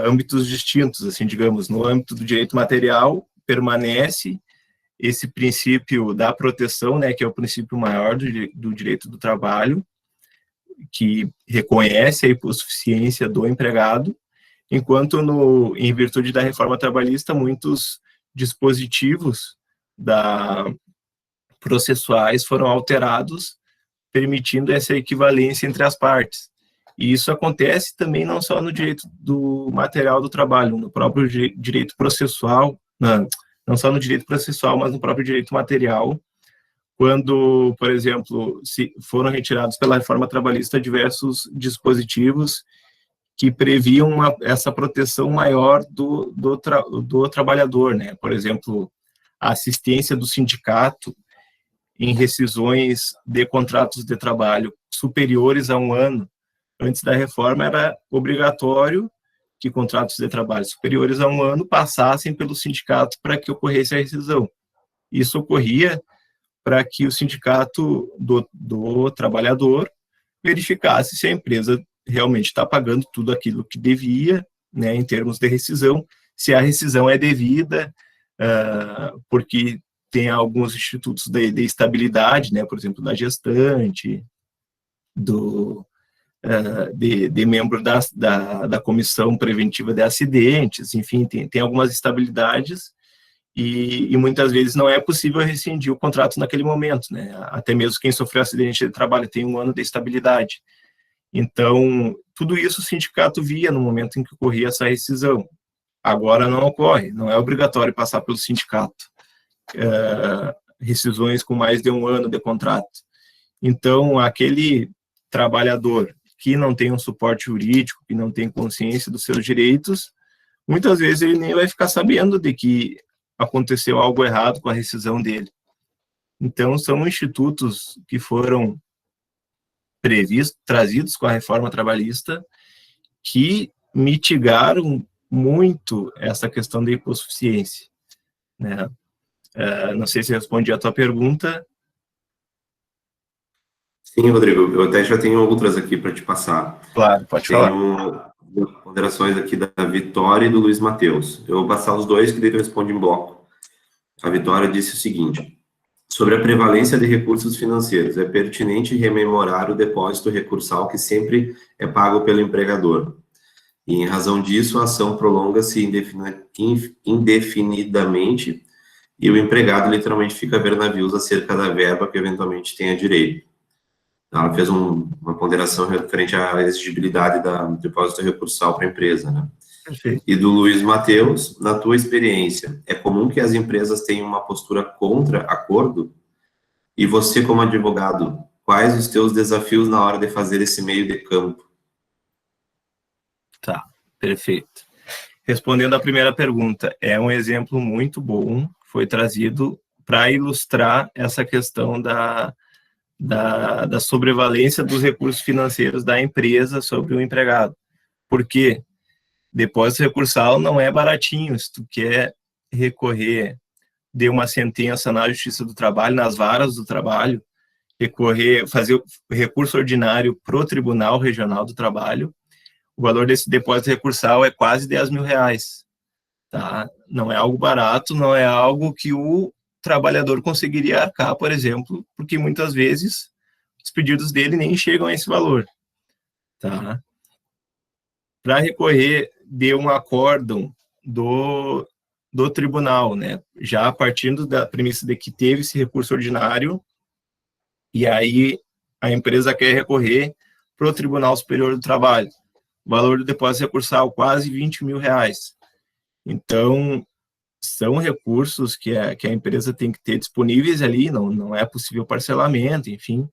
âmbitos distintos, assim, digamos. No âmbito do direito material, permanece esse princípio da proteção, né, que é o princípio maior do direito do trabalho, que reconhece a hipossuficiência do empregado, enquanto, em virtude da reforma trabalhista, muitos dispositivos processuais foram alterados, permitindo essa equivalência entre as partes. E isso acontece também não só no direito do material do trabalho, no próprio direito processual, não só no direito processual, mas no próprio direito material, quando, por exemplo, se foram retirados pela reforma trabalhista diversos dispositivos que previam essa proteção maior do trabalhador, né? Por exemplo, a assistência do sindicato em rescisões de contratos de trabalho superiores a um ano. Antes da reforma, era obrigatório que contratos de trabalho superiores a um ano passassem pelo sindicato para que ocorresse a rescisão. Isso ocorria para que o sindicato do trabalhador verificasse se a empresa realmente está pagando tudo aquilo que devia, né, em termos de rescisão, se a rescisão é devida, porque tem alguns institutos de estabilidade, né, por exemplo, da gestante, de membro da comissão preventiva de acidentes, enfim, tem algumas estabilidades e muitas vezes não é possível rescindir o contrato naquele momento, né? Até mesmo quem sofreu acidente de trabalho tem 1 ano de estabilidade. Então, tudo isso o sindicato via no momento em que ocorria essa rescisão. Agora não ocorre, não é obrigatório passar pelo sindicato. Rescisões com mais de 1 ano de contrato. Então, aquele trabalhador que não tem um suporte jurídico, que não tem consciência dos seus direitos, muitas vezes ele nem vai ficar sabendo de que aconteceu algo errado com a rescisão dele. Então, são institutos que foram previstos, trazidos com a reforma trabalhista, que mitigaram muito essa questão da hipossuficiência, né? Não sei se respondi a tua pergunta. Sim, Rodrigo, eu até já tenho outras aqui para te passar. Claro, pode falar. Tenho ponderações aqui da Vitória e do Luiz Matheus. Eu vou passar os dois, que daí eu respondo em bloco. A Vitória disse o seguinte: sobre a prevalência de recursos financeiros, é pertinente rememorar o depósito recursal que sempre é pago pelo empregador. E, em razão disso, a ação prolonga-se indefinidamente e o empregado literalmente fica a ver navios acerca da verba que eventualmente tenha direito. Ela fez uma ponderação referente à exigibilidade do depósito recursal para a empresa, né? Perfeito. E do Luiz Matheus, na tua experiência, é comum que as empresas tenham uma postura contra acordo? E você, como advogado, quais os teus desafios na hora de fazer esse meio de campo? Tá, perfeito. Respondendo à primeira pergunta, é um exemplo muito bom, foi trazido para ilustrar essa questão da sobrevalência dos recursos financeiros da empresa sobre o empregado. Porque depósito recursal não é baratinho. Se tu quer recorrer de uma sentença na Justiça do Trabalho, nas varas do trabalho, fazer o recurso ordinário para o Tribunal Regional do Trabalho, o valor desse depósito recursal é quase R$10.000, tá? Não é algo barato, não é algo que o trabalhador conseguiria arcar, por exemplo, porque muitas vezes os pedidos dele nem chegam a esse valor, tá? Para recorrer de um acórdão do tribunal, né? Já partindo da premissa de que teve esse recurso ordinário, e aí a empresa quer recorrer para o Tribunal Superior do Trabalho. O valor do depósito recursal, quase R$20.000. Então, são recursos que a empresa tem que ter disponíveis ali, não é possível parcelamento, enfim,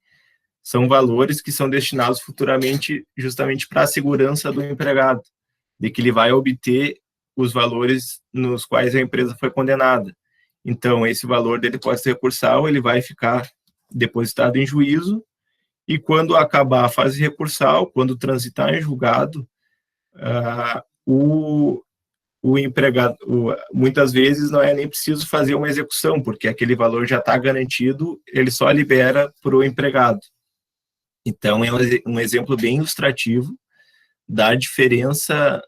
são valores que são destinados futuramente justamente para a segurança do empregado, de que ele vai obter os valores nos quais a empresa foi condenada. Então, esse valor de depósito recursal, ele vai ficar depositado em juízo, e quando acabar a fase recursal, quando transitar em julgado, o empregado, muitas vezes não é nem preciso fazer uma execução, porque aquele valor já está garantido, ele só libera para o empregado. Então, é um exemplo bem ilustrativo da diferença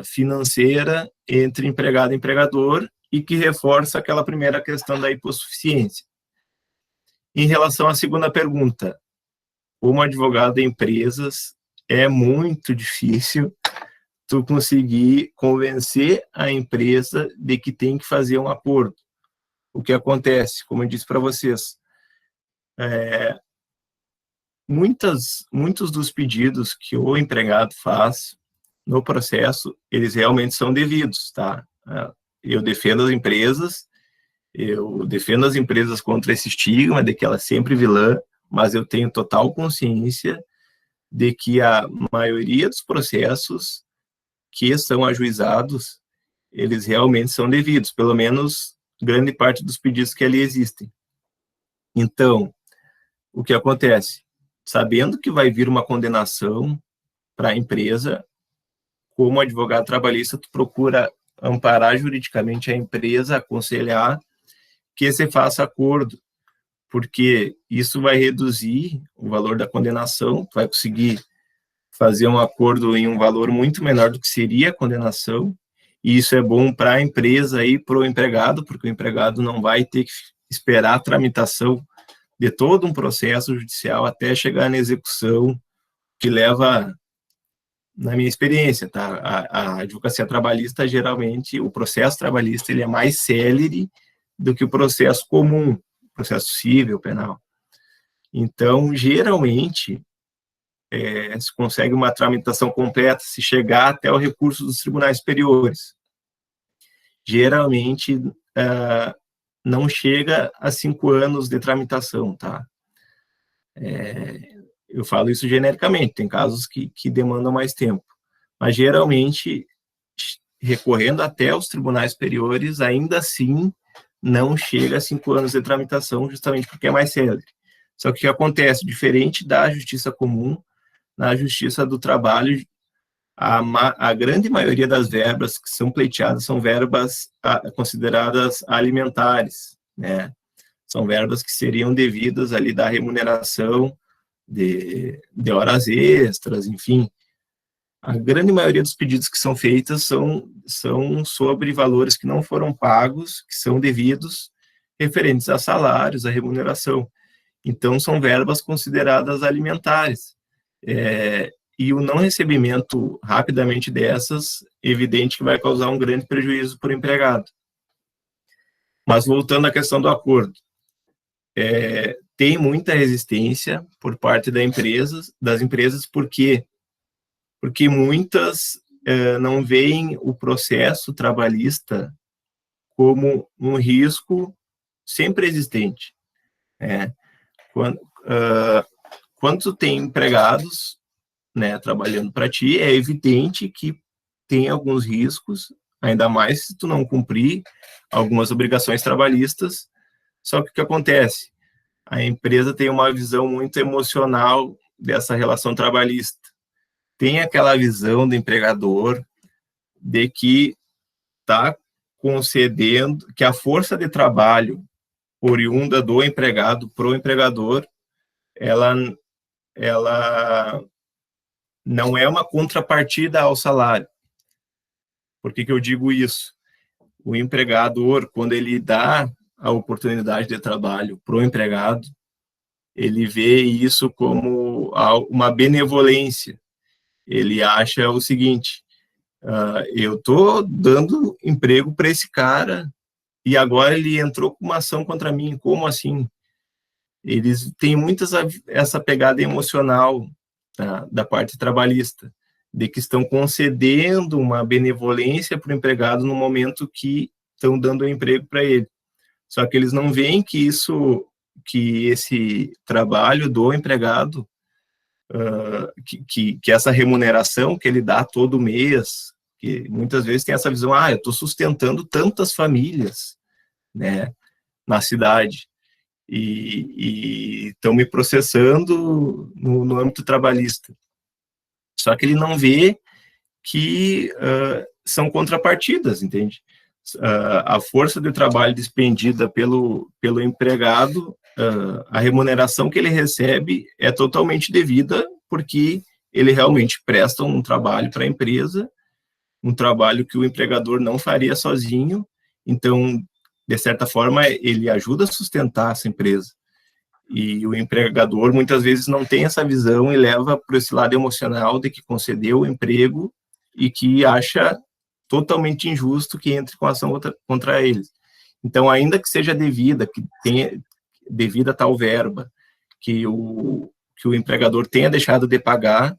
financeira entre empregado e empregador, e que reforça aquela primeira questão da hipossuficiência. Em relação à segunda pergunta, como advogado de empresas, é muito difícil tu conseguir convencer a empresa de que tem que fazer um acordo. O que acontece, como eu disse para vocês, muitos dos pedidos que o empregado faz no processo, eles realmente são devidos, tá? Eu defendo as empresas contra esse estigma de que ela é sempre vilã, mas eu tenho total consciência de que a maioria dos processos que são ajuizados, eles realmente são devidos, pelo menos grande parte dos pedidos que ali existem. Então, o que acontece? Sabendo que vai vir uma condenação para a empresa, como advogado trabalhista, tu procura amparar juridicamente a empresa, aconselhar que se faça acordo, porque isso vai reduzir o valor da condenação, vai conseguir fazer um acordo em um valor muito menor do que seria a condenação, e isso é bom para a empresa e para o empregado, porque o empregado não vai ter que esperar a tramitação de todo um processo judicial até chegar na execução, que leva, na minha experiência, tá? A advocacia trabalhista, geralmente, o processo trabalhista, ele é mais célere do que o processo comum, processo civil, penal. Então, geralmente, se consegue uma tramitação completa se chegar até o recurso dos tribunais superiores. Geralmente, não chega a 5 anos de tramitação, tá? Eu falo isso genericamente, tem casos que demandam mais tempo. Mas, geralmente, recorrendo até os tribunais superiores, ainda assim, não chega a 5 anos de tramitação, justamente porque é mais célere. Só que o que acontece, diferente da justiça comum, na justiça do trabalho, a grande maioria das verbas que são pleiteadas são verbas consideradas alimentares, né? São verbas que seriam devidas ali da remuneração de horas extras, enfim. A grande maioria dos pedidos que são feitos são sobre valores que não foram pagos, que são devidos, referentes a salários, a remuneração. Então, são verbas consideradas alimentares. E o não recebimento rapidamente dessas, evidente que vai causar um grande prejuízo para o empregado. Mas, voltando à questão do acordo, tem muita resistência por parte das empresas, porque muitas não veem o processo trabalhista como um risco sempre existente. Quando tu tem empregados, né, trabalhando para ti, é evidente que tem alguns riscos, ainda mais se tu não cumprir algumas obrigações trabalhistas. Só que o que acontece? A empresa tem uma visão muito emocional dessa relação trabalhista. Tem aquela visão do empregador de que está concedendo, que a força de trabalho oriunda do empregado para o empregador, ela não é uma contrapartida ao salário. Por que eu digo isso? O empregador, quando ele dá a oportunidade de trabalho para o empregado, ele vê isso como uma benevolência. Ele acha o seguinte: eu estou dando emprego para esse cara e agora ele entrou com uma ação contra mim, como assim? Eles têm muitas essa pegada emocional, tá, da parte trabalhista, de que estão concedendo uma benevolência para o empregado no momento que estão dando um emprego para ele. Só que eles não veem que esse trabalho do empregado, que essa remuneração que ele dá todo mês, que muitas vezes tem essa visão, eu estou sustentando tantas famílias, né, na cidade, e estão me processando no âmbito trabalhista. Só que ele não vê que são contrapartidas, entende? A força de trabalho despendida pelo empregado, a remuneração que ele recebe é totalmente devida, porque ele realmente presta um trabalho para a empresa, um trabalho que o empregador não faria sozinho. Então, de certa forma, ele ajuda a sustentar essa empresa. E o empregador, muitas vezes, não tem essa visão e leva para esse lado emocional de que concedeu o emprego e que acha totalmente injusto que entre com ação contra eles. Então, ainda que seja devida, que tenha devida tal verba, que o empregador tenha deixado de pagar,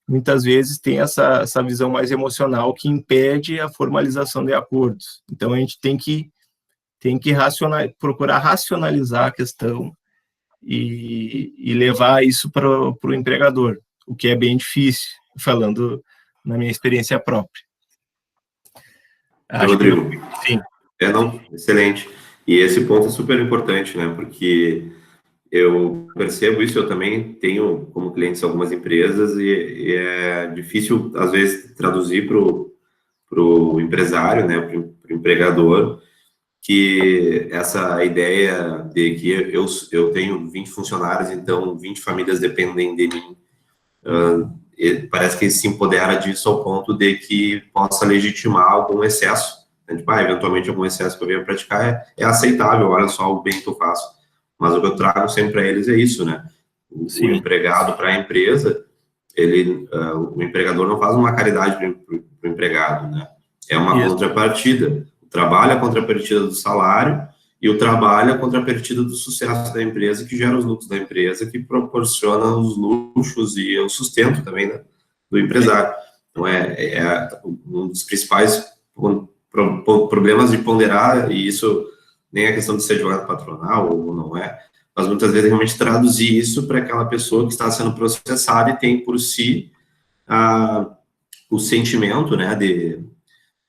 muitas vezes tem essa visão mais emocional que impede a formalização de acordos. Então, a gente tem que procurar racionalizar a questão e levar isso para o empregador, o que é bem difícil, falando na minha experiência própria. Rodrigo, sim. Não, excelente. E esse ponto é super importante, né? Porque eu percebo isso, eu também tenho como clientes algumas empresas e é difícil, às vezes, traduzir para o empresário, né? Para o empregador, que essa ideia de que eu tenho 20 funcionários, então 20 famílias dependem de mim, parece que se empodera disso ao ponto de que possa legitimar algum excesso. Tipo, eventualmente algum excesso que eu venha praticar é aceitável, olha só o bem que eu faço. Mas o que eu trago sempre para eles é isso, né? O empregado para a empresa, o empregador não faz uma caridade para o empregado, né? É uma contrapartida. O trabalho é a contrapartida do salário e o trabalho é a contrapartida do sucesso da empresa, que gera os lucros da empresa, que proporciona os luxos e o sustento também, né, do empresário. Então, é um dos principais problemas de ponderar, e isso nem é questão de ser advogado patronal ou não é, mas muitas vezes realmente traduzir isso para aquela pessoa que está sendo processada e tem por si o sentimento, né,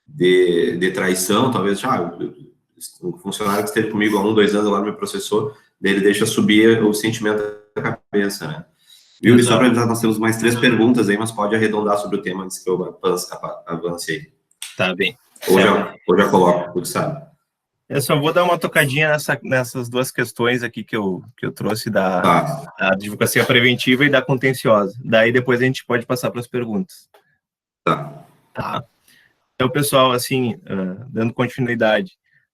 de traição, talvez, um funcionário que esteve comigo há 1, 2 anos lá me processou, daí ele deixa subir o sentimento da cabeça, né. Viu? Só para avisar, nós temos mais 3 perguntas aí, mas pode arredondar sobre o tema antes que eu avance aí. Tá bem. Ou já coloco, tudo sabe. Eu só vou dar uma tocadinha nessas 2 questões aqui que eu trouxe da advocacia preventiva e da contenciosa. Daí depois a gente pode passar para as perguntas. Tá. Então, pessoal, assim, dando continuidade,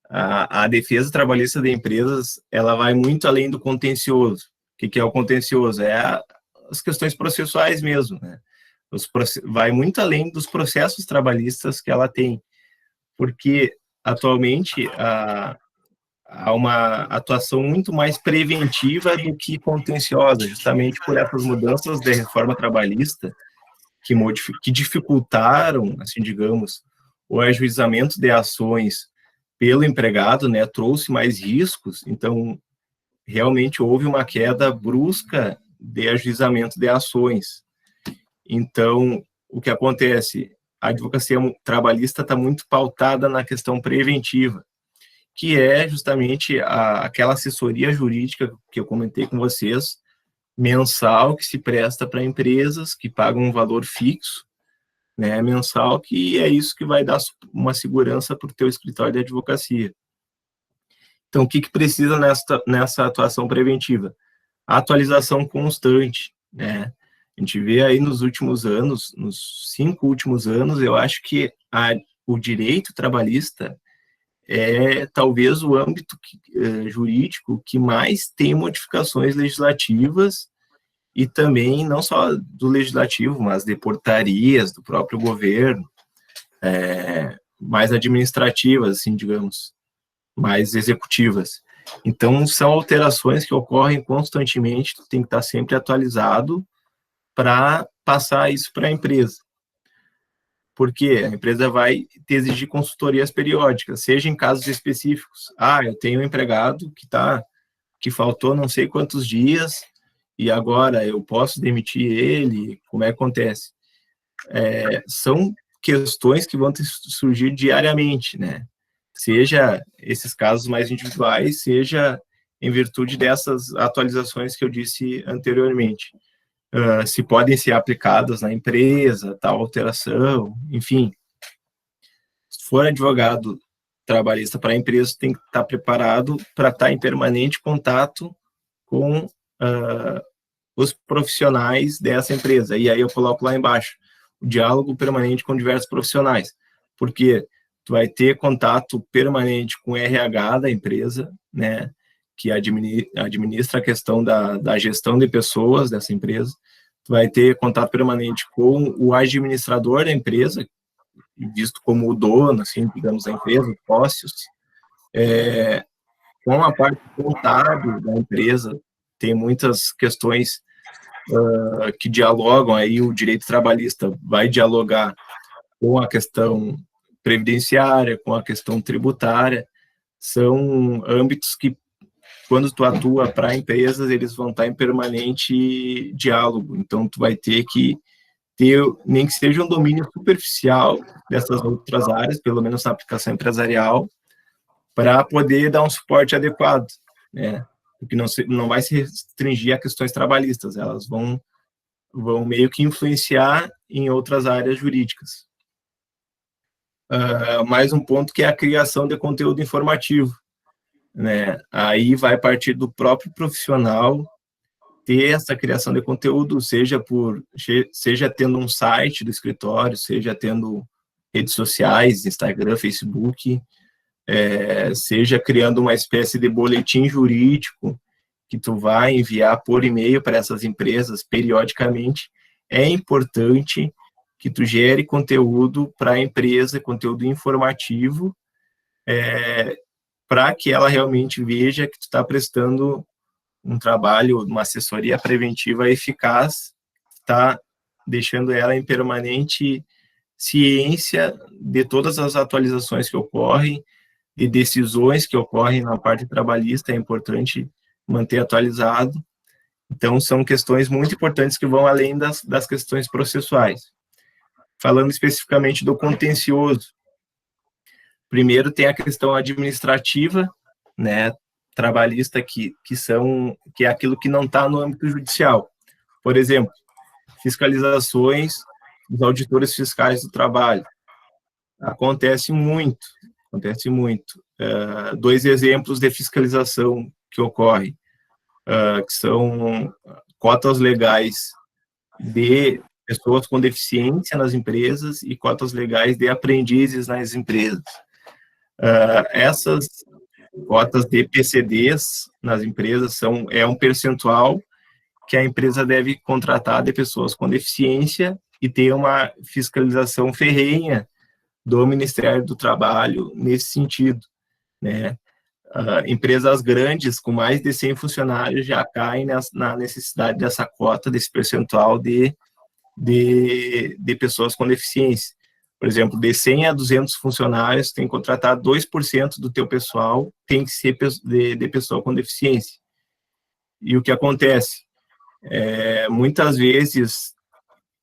a defesa trabalhista de empresas, ela vai muito além do contencioso. O que é o contencioso? As questões processuais mesmo, né? Vai muito além dos processos trabalhistas que ela tem, porque atualmente há uma atuação muito mais preventiva do que contenciosa, justamente por essas mudanças da reforma trabalhista que dificultaram, assim, digamos, o ajuizamento de ações pelo empregado, né, trouxe mais riscos, então realmente houve uma queda brusca de ajuizamento de ações. Então, o que acontece? A advocacia trabalhista está muito pautada na questão preventiva, que é justamente aquela assessoria jurídica que eu comentei com vocês, mensal, que se presta para empresas que pagam um valor fixo, né, mensal, que é isso que vai dar uma segurança para o teu escritório de advocacia. Então, o que precisa nessa atuação preventiva? A atualização constante, né? A gente vê aí nos últimos anos, nos 5 últimos anos, eu acho que o direito trabalhista é talvez o âmbito jurídico que mais tem modificações legislativas e também não só do legislativo, mas de portarias do próprio governo, mais administrativas, assim, digamos, mais executivas. Então, são alterações que ocorrem constantemente, tu tem que estar sempre atualizado para passar isso para a empresa. Porque a empresa vai te exigir consultorias periódicas, seja em casos específicos. Eu tenho um empregado que faltou não sei quantos dias e agora eu posso demitir ele, como é que acontece? São questões que vão surgir diariamente, né? Seja esses casos mais individuais, seja em virtude dessas atualizações que eu disse anteriormente. Se podem ser aplicadas na empresa, tal alteração, enfim. Se for advogado trabalhista para a empresa, tem que estar preparado para estar em permanente contato com os profissionais dessa empresa. E aí eu coloco lá embaixo, o diálogo permanente com diversos profissionais, porque tu vai ter contato permanente com o RH da empresa, né, que administra a questão da gestão de pessoas dessa empresa, tu vai ter contato permanente com o administrador da empresa, visto como o dono, assim, digamos, da empresa, os sócios, com a parte contábil da empresa, tem muitas questões que dialogam, aí o direito trabalhista vai dialogar com a questão previdenciária, com a questão tributária, são âmbitos que, quando tu atua para empresas, eles vão estar em permanente diálogo, então tu vai ter que ter, nem que seja um domínio superficial dessas outras áreas, pelo menos na aplicação empresarial, para poder dar um suporte adequado, né? Porque não vai se restringir a questões trabalhistas, elas vão meio que influenciar em outras áreas jurídicas. mais um ponto que é a criação de conteúdo informativo, né? Aí vai partir do próprio profissional ter essa criação de conteúdo, seja tendo um site do escritório, seja tendo redes sociais, Instagram, Facebook, seja criando uma espécie de boletim jurídico que tu vai enviar por e-mail para essas empresas periodicamente. É importante que tu gere conteúdo para a empresa, conteúdo informativo, para que ela realmente veja que tu está prestando um trabalho, uma assessoria preventiva eficaz, está deixando ela em permanente ciência de todas as atualizações que ocorrem, de decisões que ocorrem na parte trabalhista, é importante manter atualizado. Então, são questões muito importantes que vão além das questões processuais. Falando especificamente do contencioso, primeiro tem a questão administrativa, né, trabalhista, que é aquilo que não está no âmbito judicial. Por exemplo, fiscalizações dos auditores fiscais do trabalho. Acontece muito. Dois exemplos de fiscalização que ocorrem, que são cotas legais de pessoas com deficiência nas empresas e cotas legais de aprendizes nas empresas. Essas cotas de PCDs nas empresas é um percentual que a empresa deve contratar de pessoas com deficiência e ter uma fiscalização ferrenha do Ministério do Trabalho nesse sentido, né? Empresas grandes com mais de 100 funcionários já caem na necessidade dessa cota, desse percentual de pessoas com deficiência. Por exemplo, de 100 a 200 funcionários, tem que contratar 2% do teu pessoal, tem que ser de pessoa com deficiência. E o que acontece? Muitas vezes,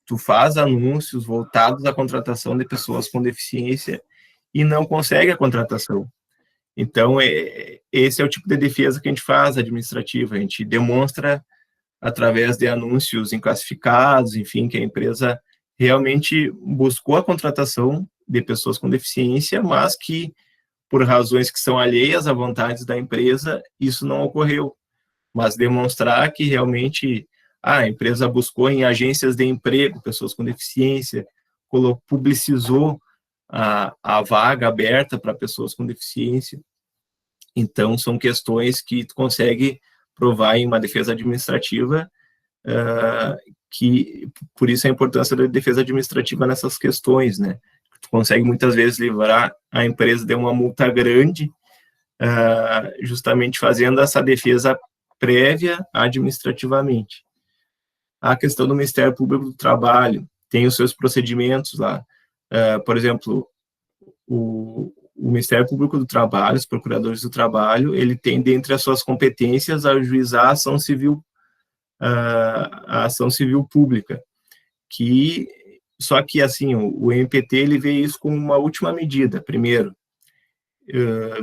tu faz anúncios voltados à contratação de pessoas com deficiência e não consegue a contratação. Então, esse é o tipo de defesa que a gente faz, administrativa. A gente demonstra, através de anúncios inclassificados, enfim, que a empresa realmente buscou a contratação de pessoas com deficiência, mas que, por razões que são alheias à vontade da empresa, isso não ocorreu. Mas demonstrar que realmente a empresa buscou em agências de emprego pessoas com deficiência, publicizou a vaga aberta para pessoas com deficiência. Então, são questões que tu consegue provar em uma defesa administrativa, que por isso a importância da defesa administrativa nessas questões, né? Tu consegue muitas vezes livrar a empresa de uma multa grande, justamente fazendo essa defesa prévia administrativamente. A questão do Ministério Público do Trabalho tem os seus procedimentos lá. Por exemplo, o Ministério Público do Trabalho, os procuradores do trabalho, ele tem dentre as suas competências a ajuizar a ação civil pública, só que assim, o MPT ele vê isso como uma última medida. Primeiro,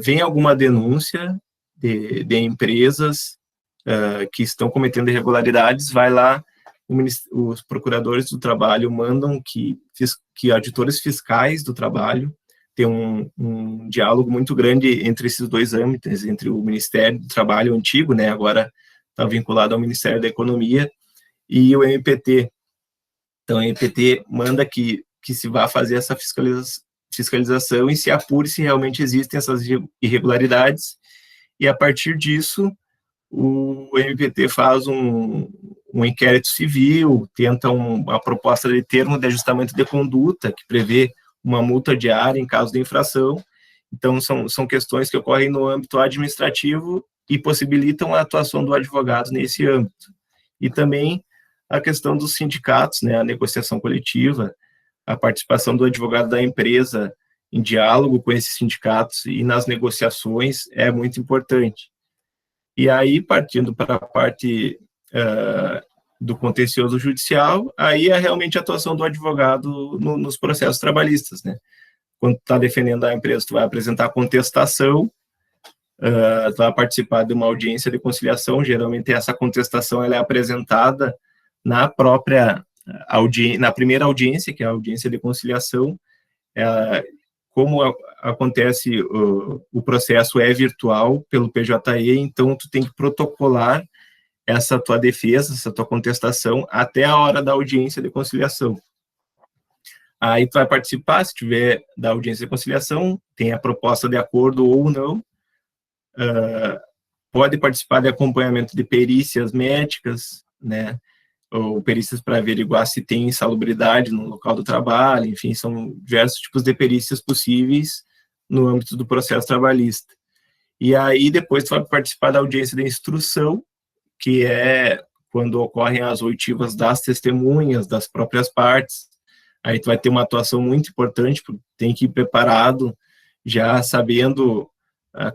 vem alguma denúncia de empresas que estão cometendo irregularidades, vai lá, os procuradores do trabalho mandam que auditores fiscais do trabalho tenham um diálogo muito grande entre esses dois âmbitos, entre o Ministério do Trabalho antigo, né, agora está vinculado ao Ministério da Economia, e o MPT. Então, o MPT manda que se vá fazer essa fiscalização e se apure se realmente existem essas irregularidades, e a partir disso, o MPT faz um inquérito civil, tenta uma proposta de termo de ajustamento de conduta, que prevê uma multa diária em caso de infração. Então, são questões que ocorrem no âmbito administrativo e possibilitam a atuação do advogado nesse âmbito. E também a questão dos sindicatos, né, a negociação coletiva, a participação do advogado da empresa em diálogo com esses sindicatos e nas negociações é muito importante. E aí, partindo para a parte do contencioso judicial, aí é realmente a atuação do advogado nos processos trabalhistas, né? Quando tu está defendendo a empresa, tu vai apresentar contestação, tu vai participar de uma audiência de conciliação, geralmente essa contestação ela é apresentada na própria na primeira audiência, que é a audiência de conciliação, como acontece, o processo é virtual pelo PJE, então tu tem que protocolar essa tua defesa, essa tua contestação, até a hora da audiência de conciliação. Aí tu vai participar, se tiver da audiência de conciliação, tem a proposta de acordo ou não, pode participar de acompanhamento de perícias médicas, né, ou perícias para averiguar se tem insalubridade no local do trabalho, enfim, são diversos tipos de perícias possíveis no âmbito do processo trabalhista. E aí depois tu vai participar da audiência de instrução, que é quando ocorrem as oitivas das testemunhas, das próprias partes. Aí tu vai ter uma atuação muito importante, porque tem que ir preparado, já sabendo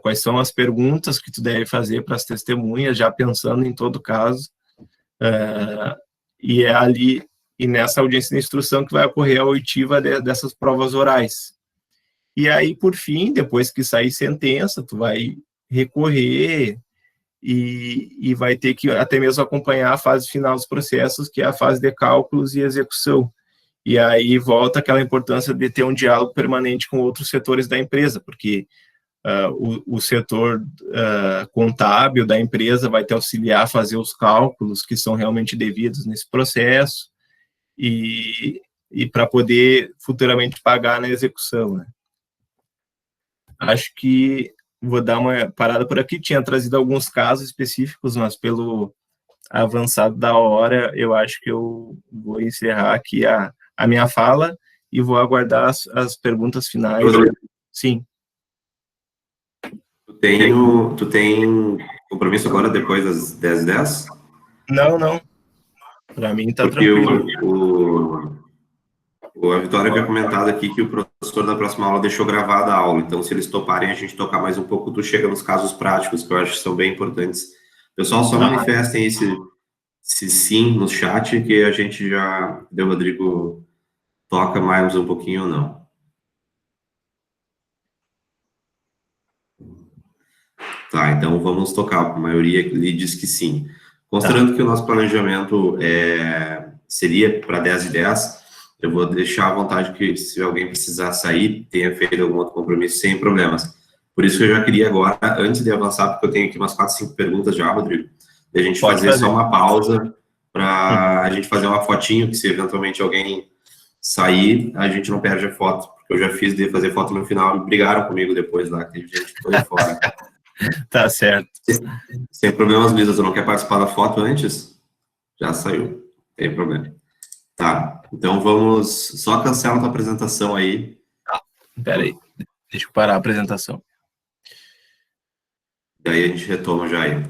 quais são as perguntas que tu deve fazer para as testemunhas, já pensando em todo caso. E é ali, e nessa audiência de instrução, que vai ocorrer a oitiva dessas provas orais. E aí, por fim, depois que sair sentença, tu vai recorrer e vai ter que até mesmo acompanhar a fase final dos processos, que é a fase de cálculos e execução. E aí volta aquela importância de ter um diálogo permanente com outros setores da empresa, porque o setor contábil da empresa vai te auxiliar a fazer os cálculos que são realmente devidos nesse processo e para poder futuramente pagar na execução, né? Acho que vou dar uma parada por aqui. Tinha trazido alguns casos específicos, mas pelo avançado da hora, eu acho que eu vou encerrar aqui a minha fala e vou aguardar as perguntas finais. Sim. Tu tem compromisso agora depois das 10h10? Não. Para mim tá Porque tranquilo. a Vitória havia comentado aqui que o professor da próxima aula deixou gravada a aula, então se eles toparem a gente tocar mais um pouco, tu chega nos casos práticos, que eu acho que são bem importantes. Pessoal, só manifestem esse sim no chat, que a gente já, o Rodrigo toca mais um pouquinho ou não. Tá, então vamos tocar, a maioria lhe diz que sim. Considerando que o nosso planejamento seria para 10h10, eu vou deixar à vontade que, se alguém precisar sair, tenha feito algum outro compromisso, sem problemas. Por isso que eu já queria agora, antes de avançar, porque eu tenho aqui umas 4, 5 perguntas já, Rodrigo, de a gente fazer só uma pausa para a gente fazer uma fotinho, que se eventualmente alguém sair, a gente não perde a foto, porque eu já fiz de fazer foto no final e brigaram comigo depois lá, que teve gente que foi fora. Tá certo. Sem problemas, Luísa, tu não quer participar da foto antes? Já saiu, tem problema. Tá, então vamos, só cancela a tua apresentação aí. Espera aí, deixa eu parar a apresentação. E aí a gente retoma já aí.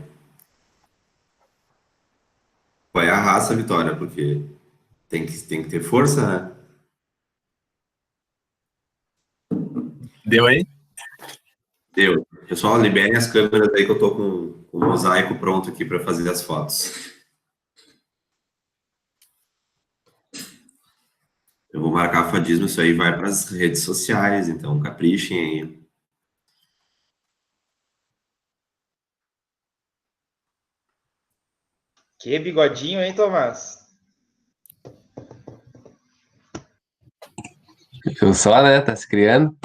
Qual é a raça, Vitória? Porque tem que ter força, né? Deu aí? Deu. Pessoal, liberem as câmeras aí que eu tô com o mosaico pronto aqui para fazer as fotos. Eu vou marcar fadismo, isso aí vai para as redes sociais, então caprichem aí. Que bigodinho, hein, Tomás? Viu só, né? Tá se criando.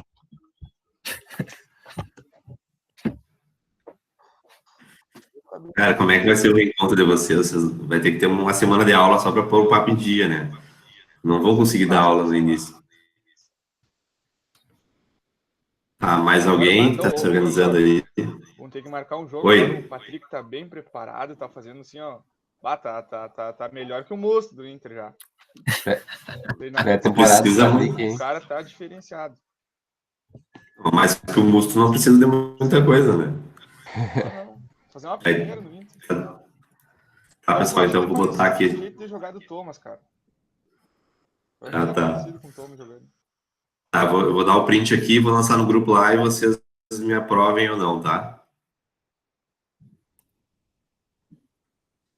Cara, como é que vai ser o reencontro de vocês? Vocês vai ter que ter uma semana de aula só para pôr o papo em dia, né? Não vão conseguir dar aula no início. Ah, mais alguém que tá se organizando aí? Vamos ter que marcar um jogo. Oi. O Patrick tá bem preparado, tá fazendo assim, ó. Tá melhor que o Musto do Inter já. Precisa O cara tá diferenciado. Mas que o Musto não precisa de muita coisa, né? Não. Fazer uma primeira no Inter. Tá, pessoal, então eu vou botar aqui. O jeito de jogar do Thomas, cara. Ah, tá. Parecido com o Thomas jogando. Tá, eu vou dar o print aqui, vou lançar no grupo lá e vocês me aprovem ou não, tá?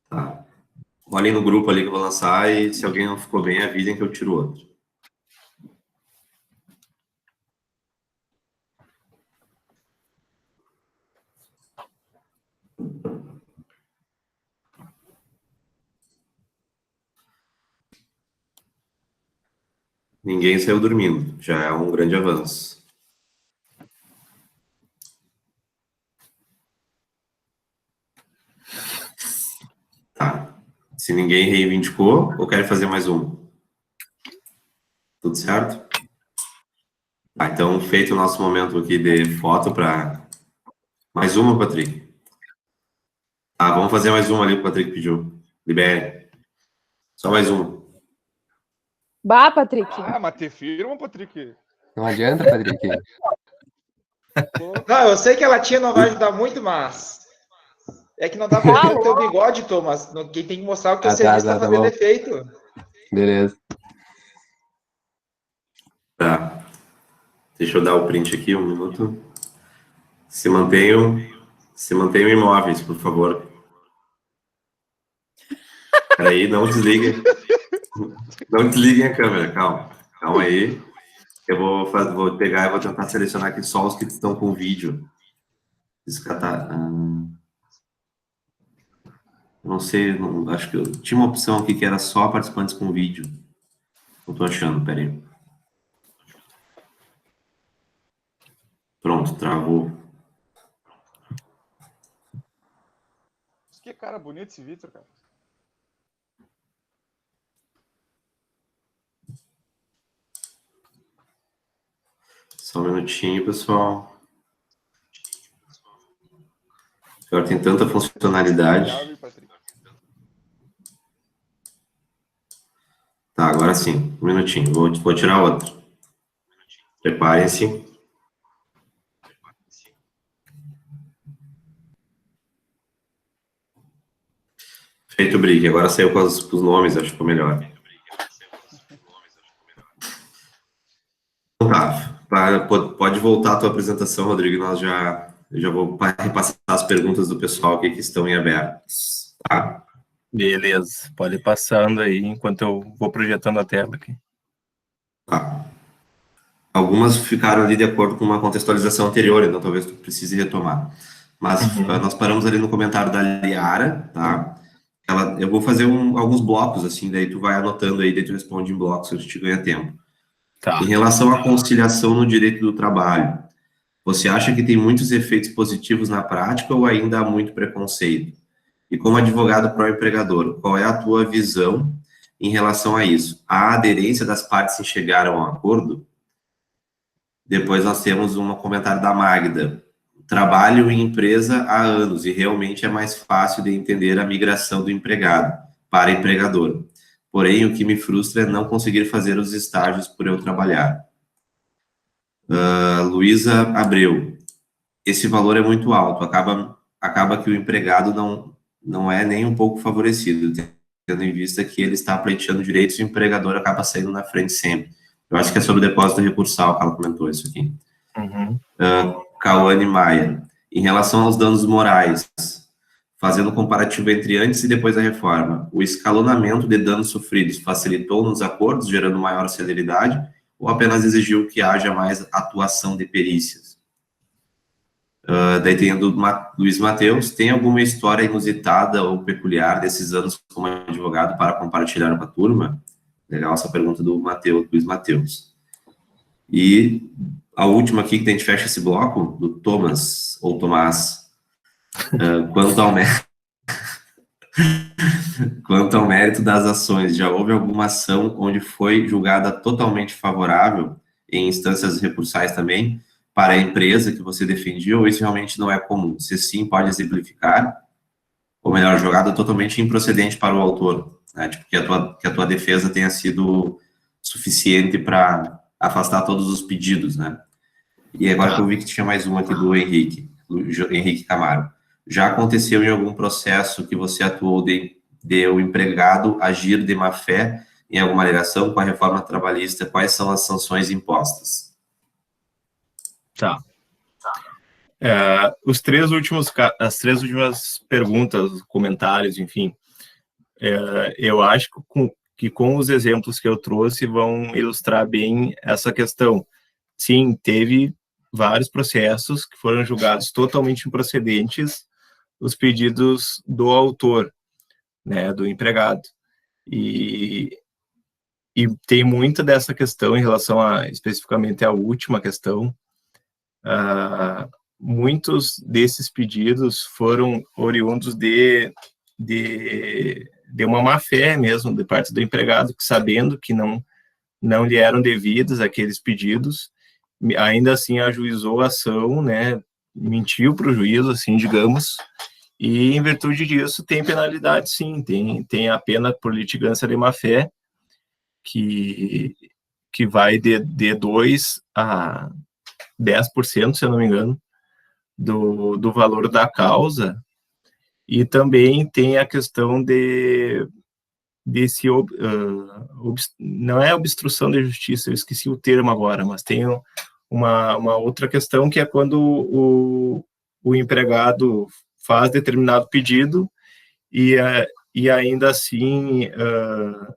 Tá. Olhem no grupo ali que eu vou lançar e se alguém não ficou bem, avisem que eu tiro outro. Ninguém saiu dormindo, já é um grande avanço. Se ninguém reivindicou, ou querem fazer mais um? Tudo certo? Tá, então, feito o nosso momento aqui de foto para... Mais uma, Patrick? Tá, vamos fazer mais uma ali que o Patrick pediu. Libere. Só mais uma. Bah, Patrick. Ah, mas te firma, Patrick. Não adianta, Patrick. Não, eu sei que a latinha não vai ajudar muito, mas é que não dá pra ver o teu bigode, Thomas. Quem tem que mostrar o que o serviço tá fazendo bom. efeito. Beleza. Tá. Deixa eu dar o print aqui, um minuto. Se mantenham imóveis, por favor. Peraí, não desliguem. Não desliguem a câmera, calma. Calma aí. Eu vou pegar e vou tentar selecionar aqui só os que estão com vídeo. Descartar. Não sei, acho que eu tinha uma opção aqui que era só participantes com vídeo. Não tô achando, peraí. Pronto, travou. Que cara bonito esse Vitor, cara. Só um minutinho, pessoal. Agora tem tanta funcionalidade. Tá, agora sim. Um minutinho. Vou tirar outro. Preparem-se. Feito o brick. Agora saiu com os nomes, acho que ficou melhor. Então tá. Pode voltar a tua apresentação, Rodrigo. Eu já vou repassar as perguntas do pessoal aqui que estão em aberto. Tá? Beleza, pode ir passando aí enquanto eu vou projetando a tela aqui. Tá. Algumas ficaram ali de acordo com uma contextualização anterior, então talvez tu precise retomar. Mas nós paramos ali no comentário da Liara, tá? Eu vou fazer alguns blocos, assim, daí tu vai anotando aí, daí tu responde em blocos, a gente ganha tempo. Tá. Em relação à conciliação no direito do trabalho, você acha que tem muitos efeitos positivos na prática ou ainda há muito preconceito? E como advogado pró-empregador, qual é a tua visão em relação a isso? A aderência das partes em chegar a um acordo? Depois nós temos um comentário da Magda. Trabalho em empresa há anos e realmente é mais fácil de entender a migração do empregado para empregador. Porém, o que me frustra é não conseguir fazer os estágios por eu trabalhar. Luísa Abreu. Esse valor é muito alto. Acaba que o empregado não é nem um pouco favorecido, tendo em vista que ele está pleiteando direitos e o empregador acaba saindo na frente sempre. Eu acho que é sobre o depósito recursal que ela comentou isso aqui. Cauane Maia. Em relação aos danos morais, fazendo um comparativo entre antes e depois da reforma, o escalonamento de danos sofridos facilitou nos acordos, gerando maior celeridade, ou apenas exigiu que haja mais atuação de perícias? Daí tem do Luiz Matheus. Tem alguma história inusitada ou peculiar desses anos como advogado para compartilhar com a turma? Legal essa pergunta do Luiz Matheus. E a última aqui, que a gente fecha esse bloco, do Thomas, ou Tomás, quanto ao mérito das ações, já houve alguma ação onde foi julgada totalmente favorável, em instâncias recursais também, para a empresa que você defendia, ou isso realmente não é comum? Se sim, pode exemplificar, ou melhor, jogada totalmente improcedente para o autor, né? Tipo, que a tua defesa tenha sido suficiente para afastar todos os pedidos, né? E agora que eu vi que tinha mais uma aqui do Henrique Camaro. Já aconteceu em algum processo que você atuou de o empregado agir de má fé em alguma alegação com a reforma trabalhista? Quais são as sanções impostas? Tá. As três últimas perguntas, comentários, enfim, eu acho que com os exemplos que eu trouxe vão ilustrar bem essa questão. Sim, teve vários processos que foram julgados totalmente improcedentes, os pedidos do autor, né, do empregado. E tem muita dessa questão em relação especificamente à última questão. Muitos desses pedidos foram oriundos de de uma má-fé mesmo, de parte do empregado, que sabendo que não lhe eram devidos aqueles pedidos, ainda assim ajuizou a ação, né, mentiu para o juiz, assim, digamos, e em virtude disso tem penalidade, sim, tem a pena por litigância de má-fé, que vai de 2 a 10%, se eu não me engano, do valor da causa, e também tem a questão não é obstrução de justiça, eu esqueci o termo agora, mas tem uma outra questão, que é quando o empregado faz determinado pedido e ainda assim,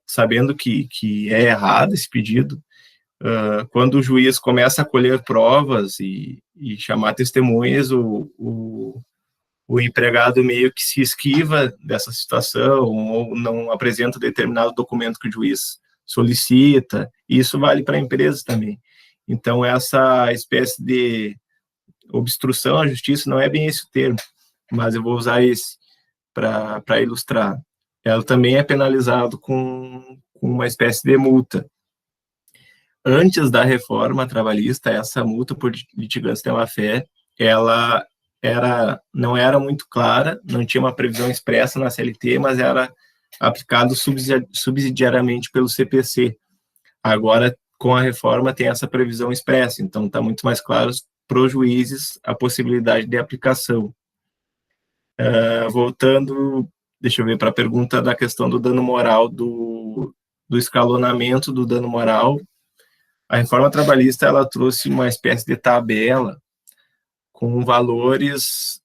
sabendo que é errado esse pedido, quando o juiz começa a colher provas e chamar testemunhas, o empregado meio que se esquiva dessa situação, ou não apresenta determinado documento que o juiz solicita, e isso vale para empresas também. Então, essa espécie de obstrução à justiça, não é bem esse o termo, mas eu vou usar esse para ilustrar. Ela também é penalizado com uma espécie de multa. Antes da reforma trabalhista, essa multa por litigância de má-fé, ela não era muito clara, não tinha uma previsão expressa na CLT, mas era aplicado subsidiariamente pelo CPC. Agora, com a reforma, tem essa previsão expressa, então está muito mais claro para os juízes a possibilidade de aplicação. Voltando, deixa eu ver, para a pergunta da questão do dano moral, do escalonamento do dano moral, a reforma trabalhista ela trouxe uma espécie de tabela com valores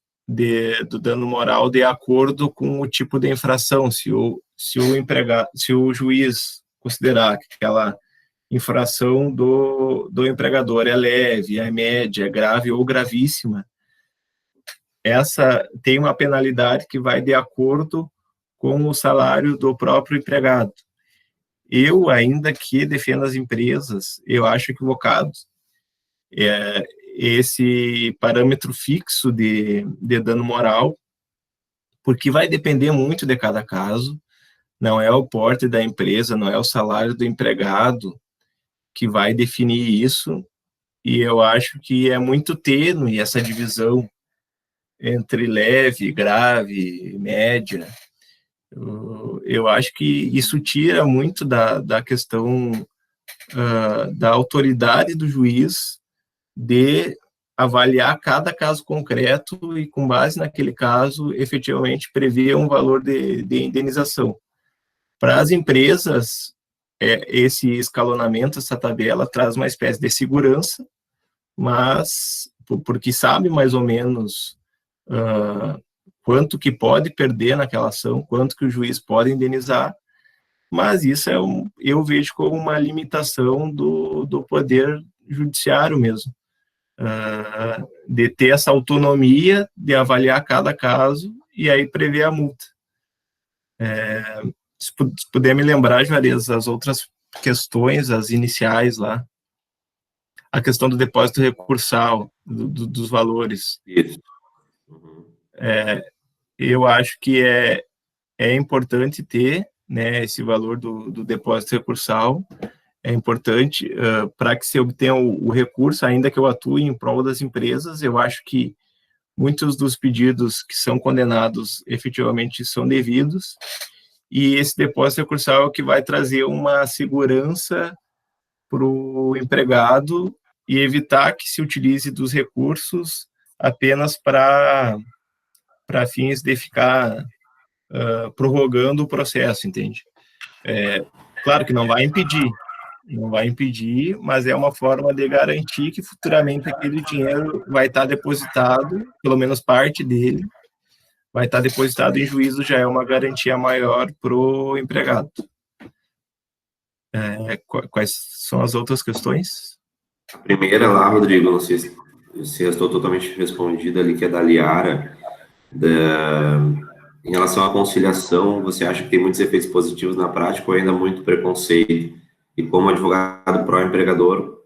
do dano moral de acordo com o tipo de infração. Se o juiz considerar que aquela infração do empregador é leve, é média, é grave ou gravíssima, essa tem uma penalidade que vai de acordo com o salário do próprio empregado. Eu, ainda que defendo as empresas, eu acho equivocado esse parâmetro fixo de dano moral, porque vai depender muito de cada caso, não é o porte da empresa, não é o salário do empregado que vai definir isso, e eu acho que é muito tênue essa divisão entre leve, grave, média. Eu acho que isso tira muito da questão da autoridade do juiz de avaliar cada caso concreto e, com base naquele caso, efetivamente prever um valor de indenização. Para as empresas, esse escalonamento, essa tabela, traz uma espécie de segurança, mas porque sabe mais ou menos quanto que pode perder naquela ação, quanto que o juiz pode indenizar, mas isso eu vejo como uma limitação do poder judiciário mesmo, de ter essa autonomia de avaliar cada caso e aí prever a multa. Se puder me lembrar, Juarez, as outras questões, as iniciais lá, a questão do depósito recursal, dos valores. Isso. Eu acho que é importante ter, né, esse valor do depósito recursal, é importante para que se obtenha o recurso, ainda que eu atue em prol das empresas. Eu acho que muitos dos pedidos que são condenados efetivamente são devidos, e esse depósito recursal é o que vai trazer uma segurança para o empregado e evitar que se utilize dos recursos apenas para fins de ficar prorrogando o processo, entende? Claro que não vai impedir, mas é uma forma de garantir que futuramente aquele dinheiro vai estar depositado, pelo menos parte dele, vai estar depositado em juízo, já é uma garantia maior para o empregado. Quais são as outras questões? A primeira lá, Rodrigo, não sei se estou totalmente respondida ali, que é da Liara, em relação à conciliação, você acha que tem muitos efeitos positivos na prática ou ainda muito preconceito? E como advogado pró-empregador,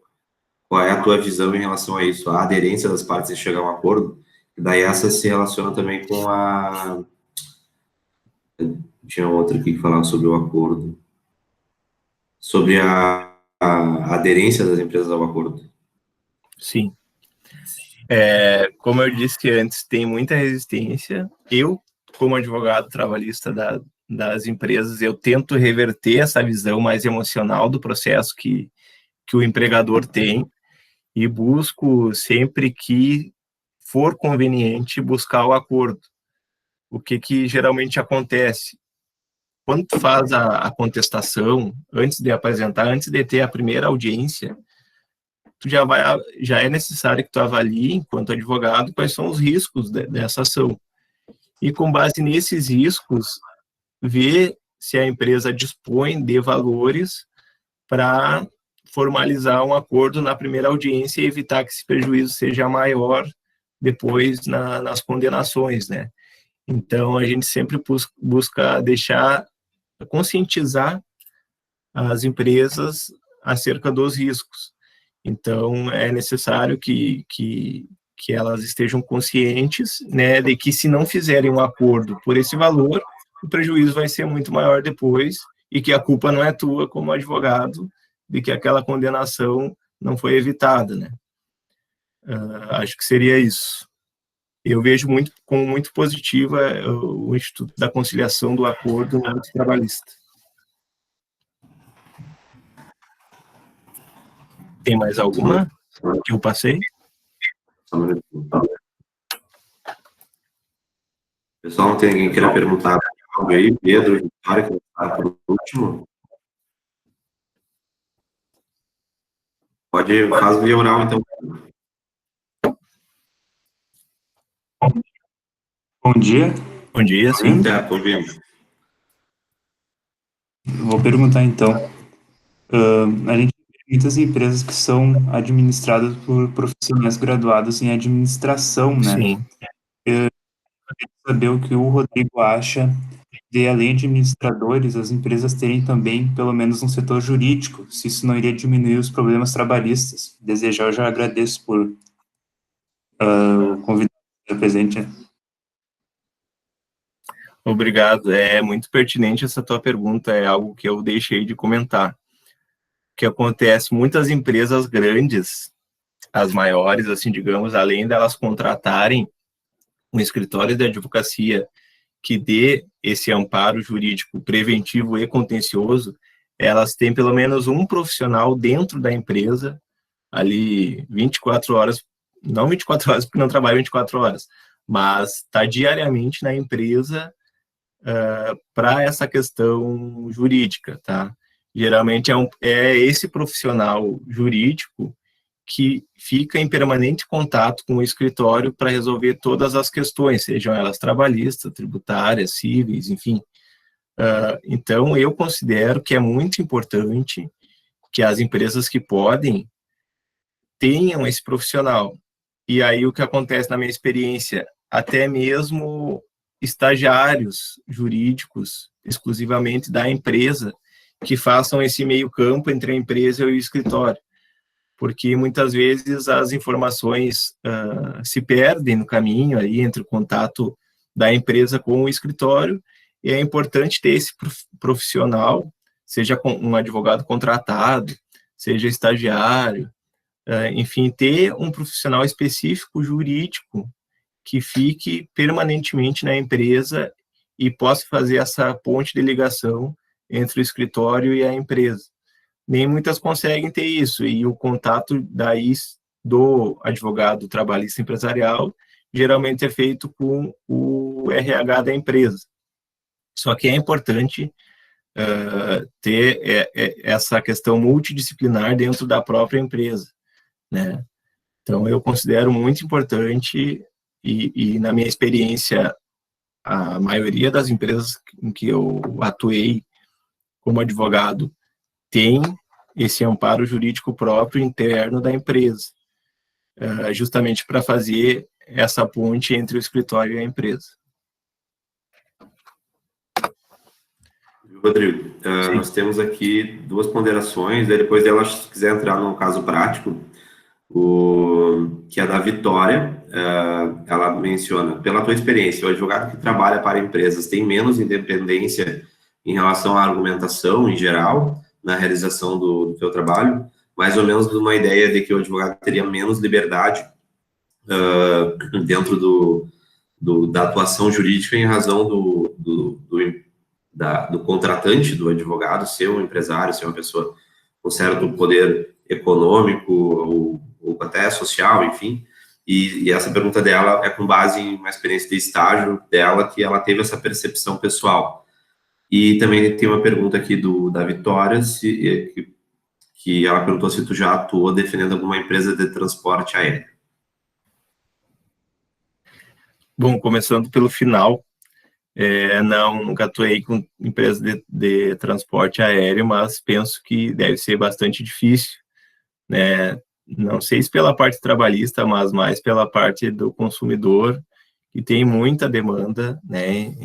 qual é a tua visão em relação a isso? A aderência das partes em chegar a um acordo? E daí essa se relaciona também com Tinha outra aqui que falava sobre o acordo. Sobre a aderência das empresas ao acordo. Sim. Como eu disse antes, tem muita resistência. Eu, como advogado trabalhista das empresas, eu tento reverter essa visão mais emocional do processo que o empregador tem e busco, sempre que for conveniente, buscar o acordo. O que geralmente acontece? Quando tu faz a contestação, antes de apresentar, antes de ter a primeira audiência, já é necessário que tu avalie, enquanto advogado, quais são os riscos dessa ação. E com base nesses riscos, ver se a empresa dispõe de valores para formalizar um acordo na primeira audiência e evitar que esse prejuízo seja maior depois nas condenações, né? Então, a gente sempre busca conscientizar as empresas acerca dos riscos. Então, é necessário que elas estejam conscientes, né, de que se não fizerem um acordo por esse valor, o prejuízo vai ser muito maior depois e que a culpa não é tua como advogado de que aquela condenação não foi evitada, né? Acho que seria isso. Eu vejo como muito positiva o Instituto da Conciliação do Acordo no âmbito trabalhista. Tem mais alguma que eu passei? Pessoal, não tem ninguém que queira perguntar algo aí? Pedro, Vitória, que está por último. Faz via oral, então. Bom dia. Bom dia, sim. Estou ouvindo. Vou perguntar, então. A gente tem muitas empresas que são administradas por profissionais graduados em administração, né? Sim. Eu queria saber o que o Rodrigo acha de, além de administradores, as empresas terem também, pelo menos, um setor jurídico, se isso não iria diminuir os problemas trabalhistas. Desejar, eu já agradeço por o convidado estar presente. Obrigado. É muito pertinente essa tua pergunta, é algo que eu deixei de comentar. O que acontece, muitas empresas grandes, as maiores, assim, digamos, além delas contratarem um escritório de advocacia que dê esse amparo jurídico preventivo e contencioso, elas têm pelo menos um profissional dentro da empresa, ali 24 horas, não 24 horas porque não trabalha 24 horas, mas está diariamente na empresa para essa questão jurídica, tá? Geralmente é esse profissional jurídico que fica em permanente contato com o escritório para resolver todas as questões, sejam elas trabalhistas, tributárias, cíveis, enfim. Então, eu considero que é muito importante que as empresas que podem tenham esse profissional. E aí, o que acontece na minha experiência, até mesmo estagiários jurídicos, exclusivamente da empresa, que façam esse meio campo entre a empresa e o escritório. Porque muitas vezes as informações se perdem no caminho aí entre o contato da empresa com o escritório, e é importante ter esse profissional, seja um advogado contratado, seja estagiário, enfim, ter um profissional específico jurídico que fique permanentemente na empresa e possa fazer essa ponte de ligação entre o escritório e a empresa. Nem muitas conseguem ter isso, e o contato daí do advogado trabalhista empresarial geralmente é feito com o RH da empresa. Só que é importante ter essa questão multidisciplinar dentro da própria empresa, né? Então, eu considero muito importante, e na minha experiência, a maioria das empresas em que eu atuei como advogado tem esse amparo jurídico próprio interno da empresa, justamente para fazer essa ponte entre o escritório e a empresa. Rodrigo, nós temos aqui duas ponderações, daí depois dela, se quiser entrar no caso prático, que é da Vitória. ela menciona, pela tua experiência, o advogado que trabalha para empresas tem menos independência em relação à argumentação em geral, na realização do teu trabalho, mais ou menos uma ideia de que o advogado teria menos liberdade dentro da atuação jurídica em razão do contratante do advogado ser um empresário, ser uma pessoa com certo poder econômico ou até social, enfim. E essa pergunta dela é com base em uma experiência de estágio dela, que ela teve essa percepção pessoal. E também tem uma pergunta aqui da Vitória, que ela perguntou se tu já atuou defendendo alguma empresa de transporte aéreo. Bom, começando pelo final, não, nunca atuei com empresa de transporte aéreo, mas penso que deve ser bastante difícil, né? Não sei se pela parte trabalhista, mas mais pela parte do consumidor, que tem muita demanda, né,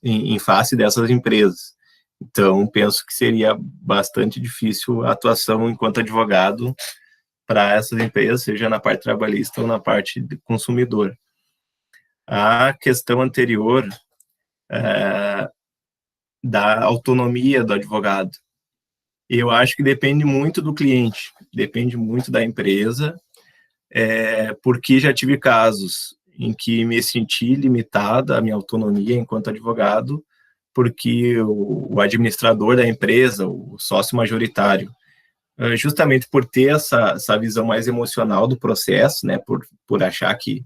em face dessas empresas. Então, penso que seria bastante difícil a atuação enquanto advogado para essas empresas, seja na parte trabalhista ou na parte de consumidor. A questão anterior da autonomia do advogado, eu acho que depende muito do cliente, depende muito da empresa, porque já tive casos em que me senti limitada a minha autonomia enquanto advogado, porque o administrador da empresa, o sócio majoritário, justamente por ter essa visão mais emocional do processo, né, por achar que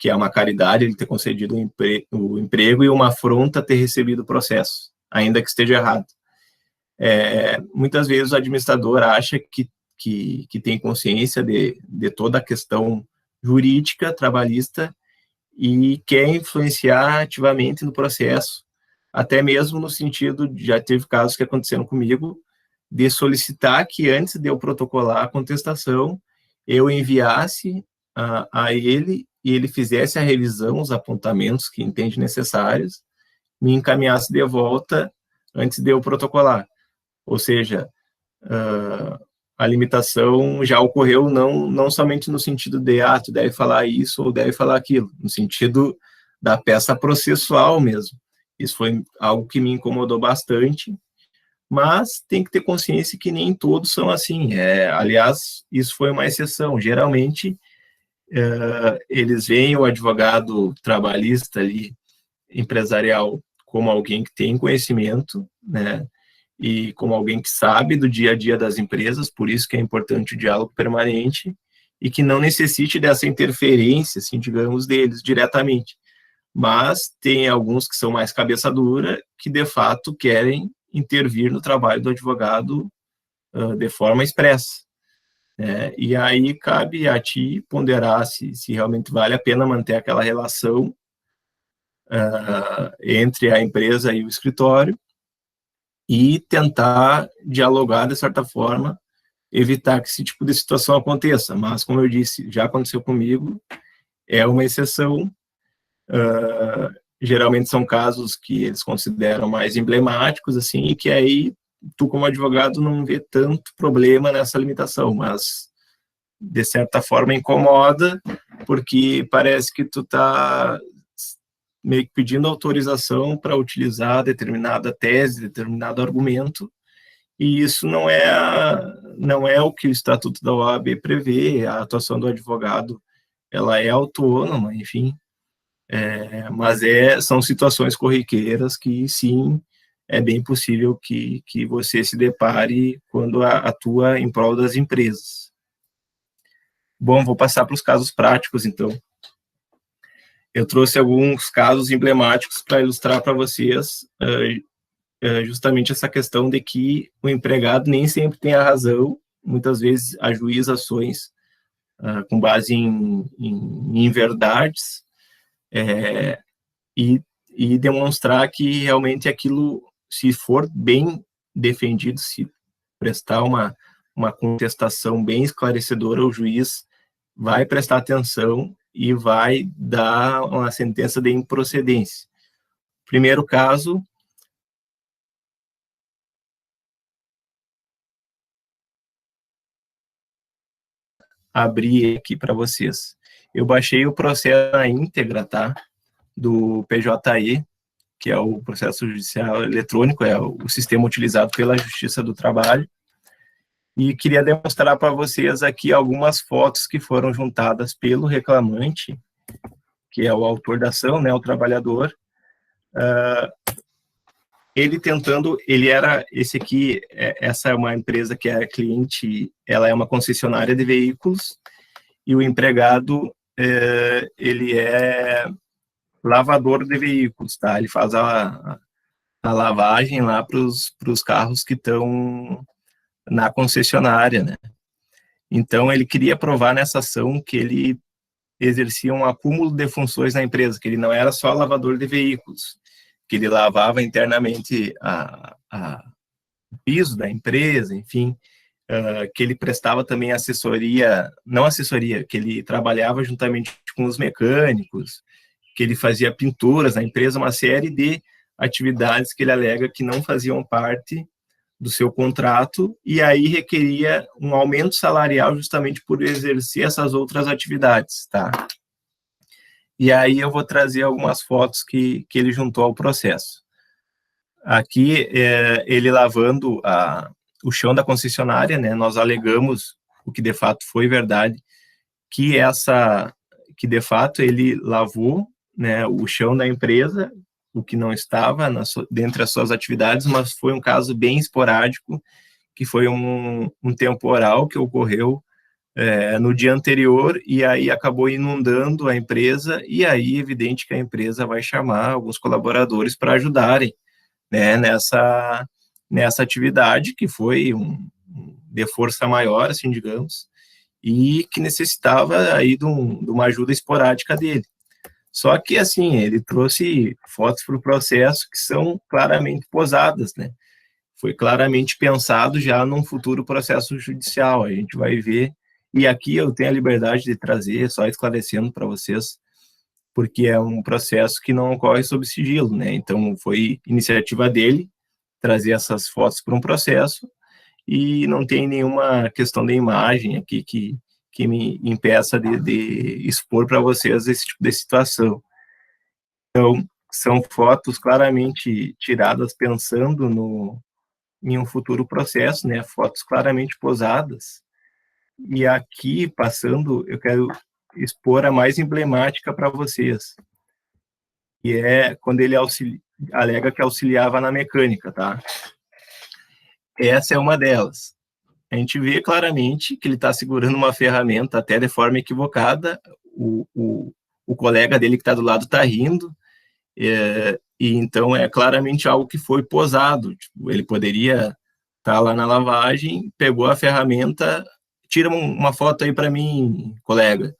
é uma caridade ele ter concedido o emprego e uma afronta ter recebido o processo, ainda que esteja errado. Muitas vezes o administrador acha que tem consciência de toda a questão jurídica, trabalhista, e quer influenciar ativamente no processo, até mesmo no sentido, já teve casos que aconteceram comigo, de solicitar que antes de eu protocolar a contestação, eu enviasse a ele e ele fizesse a revisão, os apontamentos que entende necessários, me encaminhasse de volta antes de eu protocolar. Ou seja, a limitação já ocorreu não somente no sentido de, tu deve falar isso ou deve falar aquilo, no sentido da peça processual mesmo. Isso foi algo que me incomodou bastante, mas tem que ter consciência que nem todos são assim. Aliás, isso foi uma exceção. Geralmente, eles veem o advogado trabalhista ali, empresarial, como alguém que tem conhecimento, né, e como alguém que sabe do dia a dia das empresas, por isso que é importante o diálogo permanente, e que não necessite dessa interferência, assim, digamos, deles diretamente. Mas tem alguns que são mais cabeça dura, que de fato querem intervir no trabalho do advogado de forma expressa. E aí cabe a ti ponderar se realmente vale a pena manter aquela relação entre a empresa e o escritório, e tentar dialogar, de certa forma, evitar que esse tipo de situação aconteça. Mas, como eu disse, já aconteceu comigo, é uma exceção. Geralmente são casos que eles consideram mais emblemáticos, assim, e que aí tu, como advogado, não vê tanto problema nessa limitação, mas, de certa forma, incomoda, porque parece que tu tá meio que pedindo autorização para utilizar determinada tese, determinado argumento, e isso não é o que o Estatuto da OAB prevê. A atuação do advogado, ela é autônoma, enfim, mas são situações corriqueiras que, sim, é bem possível que você se depare quando atua em prol das empresas. Bom, vou passar para os casos práticos, então. Eu trouxe alguns casos emblemáticos para ilustrar para vocês justamente essa questão de que o empregado nem sempre tem a razão, muitas vezes ajuiza ações com base em verdades, e demonstrar que realmente aquilo, se for bem defendido, se prestar uma contestação bem esclarecedora, o juiz vai prestar atenção e vai dar uma sentença de improcedência. Primeiro caso, abrir aqui para vocês. eu baixei o processo na íntegra, tá? Do PJE, que é o processo judicial eletrônico, é o sistema utilizado pela Justiça do Trabalho, e queria demonstrar para vocês aqui algumas fotos que foram juntadas pelo reclamante, que é o autor da ação, né, o trabalhador, esse aqui, essa é uma empresa que é cliente, ela é uma concessionária de veículos, e o empregado, ele é lavador de veículos, tá? Ele faz a lavagem lá para os carros que estão na concessionária, né? Então, ele queria provar nessa ação que ele exercia um acúmulo de funções na empresa, que ele não era só lavador de veículos, que ele lavava internamente o piso da empresa, enfim, que ele prestava também que ele trabalhava juntamente com os mecânicos, que ele fazia pinturas na empresa, uma série de atividades que ele alega que não faziam parte do seu contrato, e aí requeria um aumento salarial justamente por exercer essas outras atividades, tá? E aí eu vou trazer algumas fotos que ele juntou ao processo. Aqui, ele lavando o chão da concessionária, né? Nós alegamos, o que de fato foi verdade, que de fato ele lavou, né, o chão da empresa, o que não estava dentre as suas atividades, mas foi um caso bem esporádico, que foi um temporal que ocorreu no dia anterior, e aí acabou inundando a empresa, e aí é evidente que a empresa vai chamar alguns colaboradores para ajudarem, né, nessa atividade, que foi de força maior, assim, digamos, e que necessitava aí de uma ajuda esporádica dele. Só que, assim, ele trouxe fotos para o processo que são claramente posadas, né? Foi claramente pensado já num futuro processo judicial, a gente vai ver. E aqui eu tenho a liberdade de trazer, só esclarecendo para vocês, porque é um processo que não ocorre sob sigilo, né? Então, foi iniciativa dele trazer essas fotos para um processo, e não tem nenhuma questão de imagem aqui que me impeça de expor para vocês esse tipo de situação. Então, são fotos claramente tiradas pensando em um futuro processo, né? Fotos claramente posadas. E aqui, passando, eu quero expor a mais emblemática para vocês, que é quando ele alega que auxiliava na mecânica, tá? Essa é uma delas. A gente vê claramente que ele está segurando uma ferramenta até de forma equivocada, o colega dele que está do lado está rindo, e então é claramente algo que foi posado. Tipo, ele poderia estar lá na lavagem, pegou a ferramenta, tira uma foto aí para mim, colega.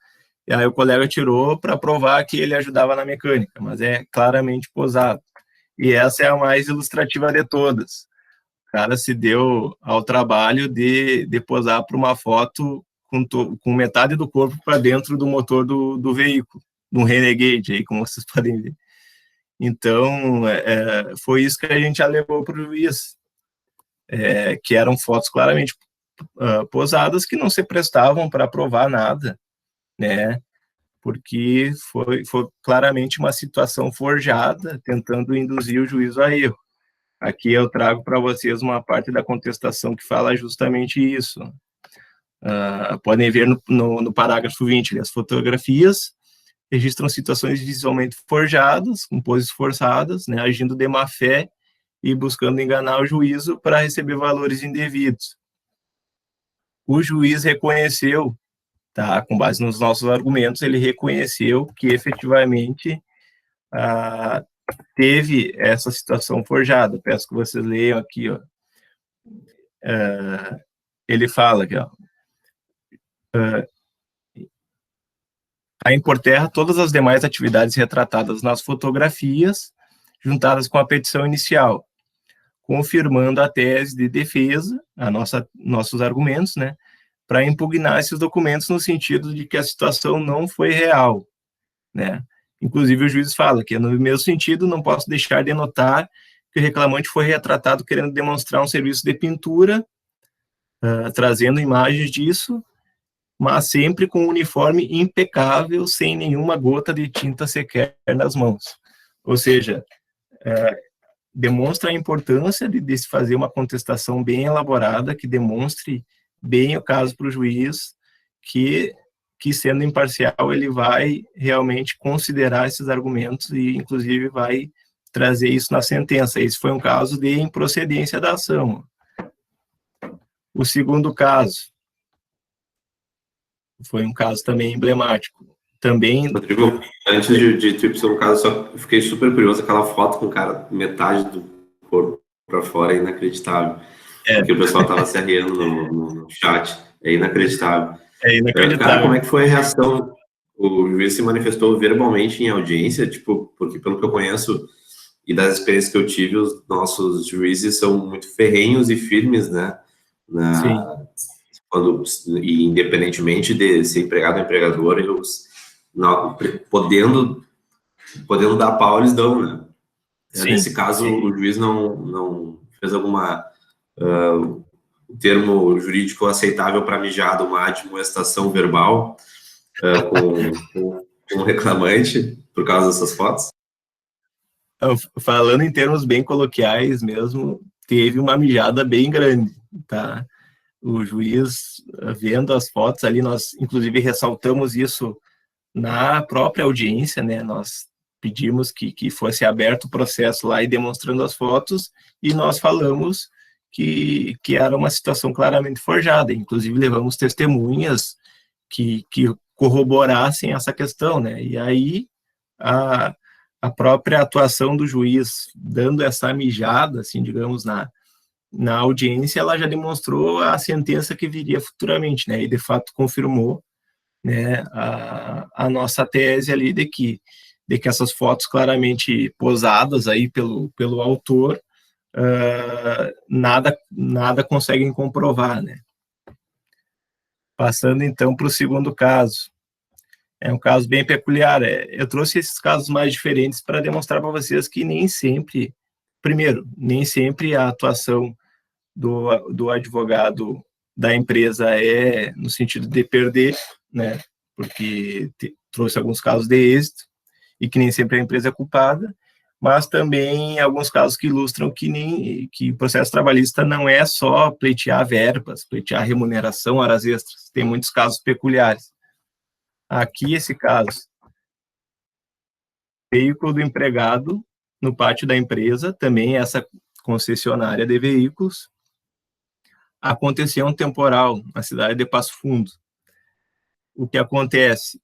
E aí o colega tirou para provar que ele ajudava na mecânica, mas é claramente posado. E essa é a mais ilustrativa de todas. O cara se deu ao trabalho de posar para uma foto com metade do corpo para dentro do motor do veículo, do Renegade, aí, como vocês podem ver. Então, foi isso que a gente alegou para o juiz, que eram fotos claramente posadas que não se prestavam para provar nada, né? Porque foi claramente uma situação forjada, tentando induzir o juízo a erro. Aqui eu trago para vocês uma parte da contestação que fala justamente isso. Podem ver no parágrafo 20, as fotografias registram situações visualmente forjadas, com poses forçadas, né, agindo de má fé e buscando enganar o juízo para receber valores indevidos. O juiz reconheceu, tá, com base nos nossos argumentos, ele reconheceu que efetivamente teve essa situação forjada. Peço que vocês leiam aqui, ó. Ele fala aqui, ó. Aí por terra todas as demais atividades retratadas nas fotografias, juntadas com a petição inicial, confirmando a tese de defesa, nossos argumentos, né, para impugnar esses documentos no sentido de que a situação não foi real, né. Inclusive, o juiz fala que, no meu sentido, não posso deixar de notar que o reclamante foi retratado querendo demonstrar um serviço de pintura, trazendo imagens disso, mas sempre com um uniforme impecável, sem nenhuma gota de tinta sequer nas mãos. Ou seja, demonstra a importância de se fazer uma contestação bem elaborada, que demonstre bem o caso para o juiz, que sendo imparcial, ele vai realmente considerar esses argumentos e, inclusive, vai trazer isso na sentença. Esse foi um caso de improcedência da ação. O segundo caso foi um caso também emblemático. Também... Rodrigo, antes de tu ir pro caso, só fiquei super curioso, aquela foto com o cara, metade do corpo para fora, é inacreditável. Porque o pessoal estava se arriando no chat, é inacreditável. É inacreditável. Cara, como é que foi a reação? O juiz se manifestou verbalmente em audiência, tipo, porque pelo que eu conheço e das experiências que eu tive, os nossos juízes são muito ferrenhos e firmes, né? E independentemente de ser empregado ou empregador, eles, podendo dar pau, eles dão, né? Nesse caso, o juiz não fez alguma... o termo jurídico aceitável para mijado, uma admoestação verbal com o reclamante por causa dessas fotos? Falando em termos bem coloquiais mesmo, teve uma mijada bem grande, tá? O juiz, vendo as fotos ali, nós inclusive ressaltamos isso na própria audiência, né? Nós pedimos que fosse aberto o processo lá e demonstrando as fotos, e nós falamos que era uma situação claramente forjada, inclusive levamos testemunhas que corroborassem essa questão, né? E aí a própria atuação do juiz dando essa mijada, assim, digamos, na audiência, ela já demonstrou a sentença que viria futuramente, né? E de fato confirmou, né, a nossa tese ali de que essas fotos claramente posadas aí pelo autor, nada conseguem comprovar, né? Passando então para o segundo caso, é um caso bem peculiar. Eu trouxe esses casos mais diferentes para demonstrar para vocês que nem sempre a atuação do advogado da empresa é no sentido de perder, né? Porque trouxe alguns casos de êxito e que nem sempre a empresa é culpada, mas também alguns casos que ilustram que o processo trabalhista não é só pleitear verbas, pleitear remuneração, horas extras. Tem muitos casos peculiares. Aqui, esse caso, veículo do empregado no pátio da empresa, também essa concessionária de veículos, aconteceu um temporal na cidade de Passo Fundo. O que acontece?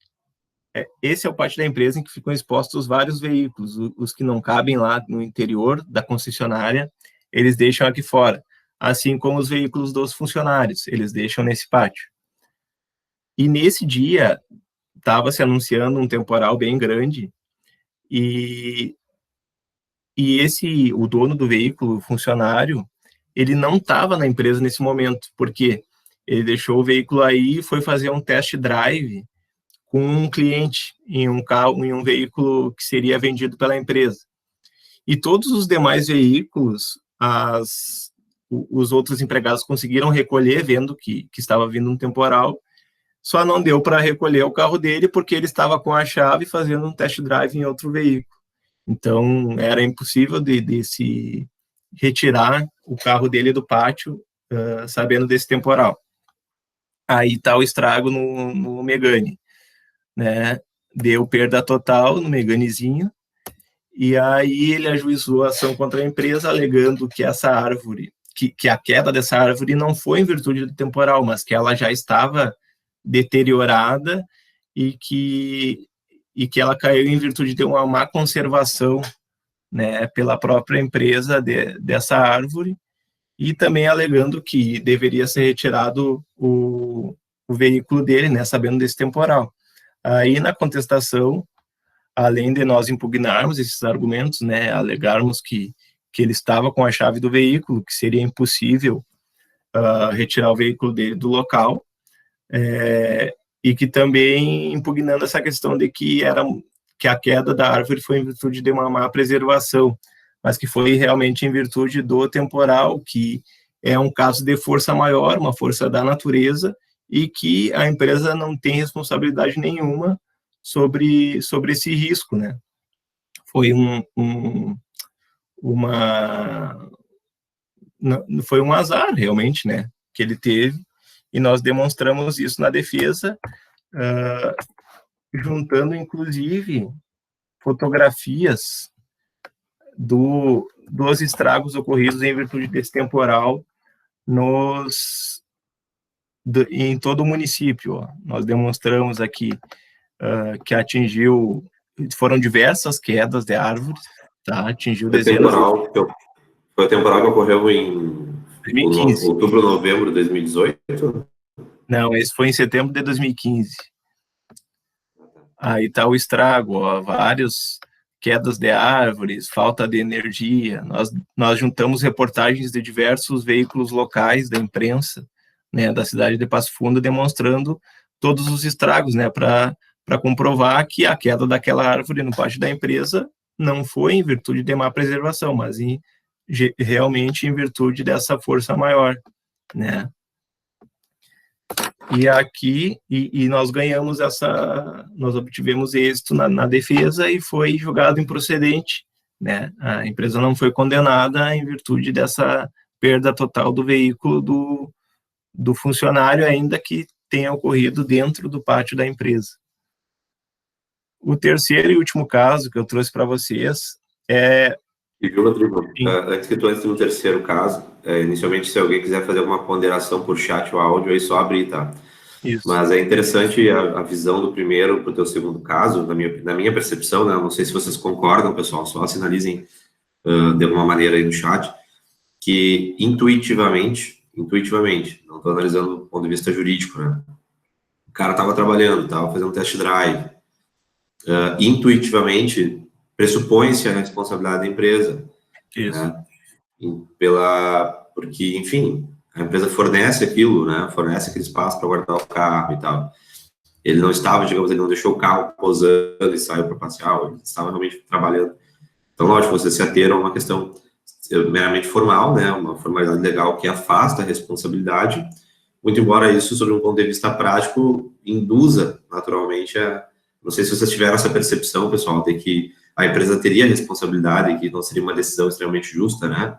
Esse é o pátio da empresa em que ficam expostos vários veículos, os que não cabem lá no interior da concessionária, eles deixam aqui fora, assim como os veículos dos funcionários, eles deixam nesse pátio. E nesse dia, estava se anunciando um temporal bem grande, e o dono do veículo, o funcionário, ele não estava na empresa nesse momento, porque ele deixou o veículo aí e foi fazer um test drive com um cliente em um veículo que seria vendido pela empresa. E todos os demais veículos, os outros empregados conseguiram recolher, vendo que estava vindo um temporal, só não deu para recolher o carro dele porque ele estava com a chave fazendo um test drive em outro veículo. Então, era impossível de se retirar o carro dele do pátio, sabendo desse temporal. Aí está o estrago no Megane, né? Deu perda total no Meganezinho, e aí ele ajuizou a ação contra a empresa, alegando que essa árvore, que a queda dessa árvore não foi em virtude do temporal, mas que ela já estava deteriorada e que ela caiu em virtude de uma má conservação, né, pela própria empresa dessa árvore, e também alegando que deveria ser retirado o veículo dele, né, sabendo desse temporal. Aí, na contestação, além de nós impugnarmos esses argumentos, né, alegarmos que ele estava com a chave do veículo, que seria impossível retirar o veículo dele do local, e que também impugnando essa questão de que a queda da árvore foi em virtude de uma má preservação, mas que foi realmente em virtude do temporal, que é um caso de força maior, uma força da natureza, e que a empresa não tem responsabilidade nenhuma sobre esse risco, né? Foi foi um azar, realmente, né, que ele teve, e nós demonstramos isso na defesa, juntando, inclusive, fotografias dos estragos ocorridos em virtude desse temporal em todo o município. Ó. Nós demonstramos aqui que foram diversas quedas de árvores, tá? Atingiu dezenas... Foi o temporal que ocorreu em 2015. Outubro, novembro de 2018? Não, esse foi em setembro de 2015. Aí está o estrago, ó, vários quedas de árvores, falta de energia. Nós juntamos reportagens de diversos veículos locais da imprensa, né, da cidade de Passo Fundo, demonstrando todos os estragos, né, para comprovar que a queda daquela árvore no pátio da empresa não foi em virtude de má preservação, mas realmente em virtude dessa força maior, né. E aqui, nós ganhamos nós obtivemos êxito na defesa e foi julgado improcedente, né? A empresa não foi condenada em virtude dessa perda total do veículo do funcionário, ainda que tenha ocorrido dentro do pátio da empresa. O terceiro e último caso que eu trouxe para vocês é... E viu, Rodrigo, antes que tu entre no terceiro caso, inicialmente, se alguém quiser fazer alguma ponderação por chat ou áudio, aí só abrir, tá? Isso. Mas é interessante a visão do primeiro para o teu segundo caso, na minha percepção, né? Não sei se vocês concordam, pessoal, só sinalizem de alguma maneira aí no chat, que intuitivamente, não estou analisando do ponto de vista jurídico, né? O cara estava trabalhando, estava fazendo test drive, intuitivamente pressupõe-se a responsabilidade da empresa. Isso. Né? Porque, enfim, a empresa fornece aquilo, né? Fornece aquele espaço para guardar o carro e tal. Ele não estava, digamos, ele não deixou o carro posando e saiu para passear, ele estava realmente trabalhando. Então, lógico, você se ater a uma questão meramente formal, né? Uma formalidade legal que afasta a responsabilidade, muito embora isso, sob um ponto de vista prático, induza, naturalmente, não sei se vocês tiveram essa percepção, pessoal, de que a empresa teria responsabilidade, que não seria uma decisão extremamente justa, né?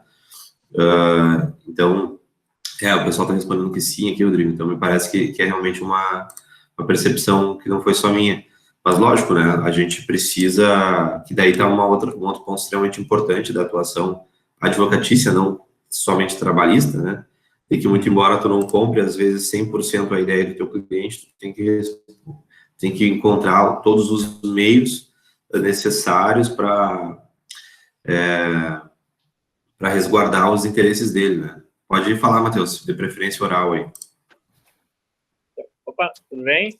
Então, o pessoal está respondendo que sim aqui, Rodrigo, então me parece que é realmente uma percepção que não foi só minha. Mas, lógico, né, a gente precisa, que daí está um outro ponto extremamente importante da atuação advocatícia, não somente trabalhista, né, e que, muito embora tu não compre, às vezes, 100% a ideia do teu cliente, tu tem que encontrar todos os meios necessários para resguardar os interesses dele, né. Pode falar, Matheus, de preferência oral aí. Opa, tudo bem?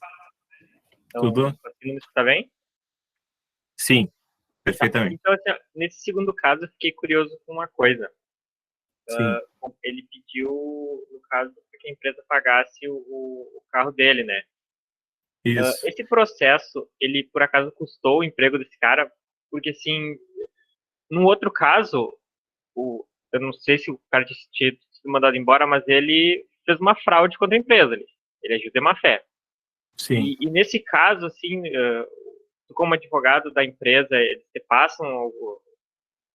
Então, Tudo? Você me escuta bem? Sim, perfeitamente. Então, assim, nesse segundo caso, eu fiquei curioso com uma coisa. Ele pediu, no caso, que a empresa pagasse o carro dele, né? Isso. Esse processo, ele, por acaso, custou o emprego desse cara? Porque, assim, num outro caso, eu não sei se o cara tinha sido mandado embora, mas ele fez uma fraude contra a empresa. Ele agiu de má fé. Sim. E nesse caso, assim, como advogado da empresa, eles te passam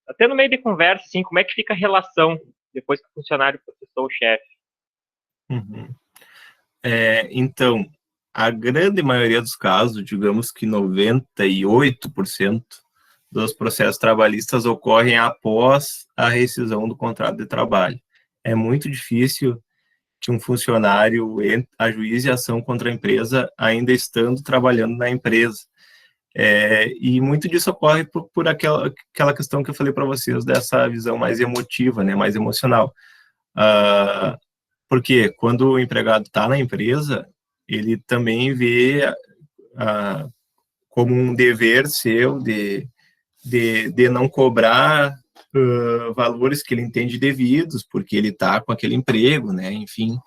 até no meio de conversa, assim, como é que fica a relação depois que o funcionário processou o chefe? Uhum. Então, a grande maioria dos casos, digamos que 98% dos processos trabalhistas ocorrem após a rescisão do contrato de trabalho. É muito difícil que um funcionário ajuize ação contra a empresa ainda estando trabalhando na empresa. E muito disso ocorre por aquela questão que eu falei para vocês, dessa visão mais emotiva, né, mais emocional. Porque quando o empregado está na empresa, ele também vê como um dever seu de não cobrar valores que ele entende devidos, porque ele está com aquele emprego, né, enfim,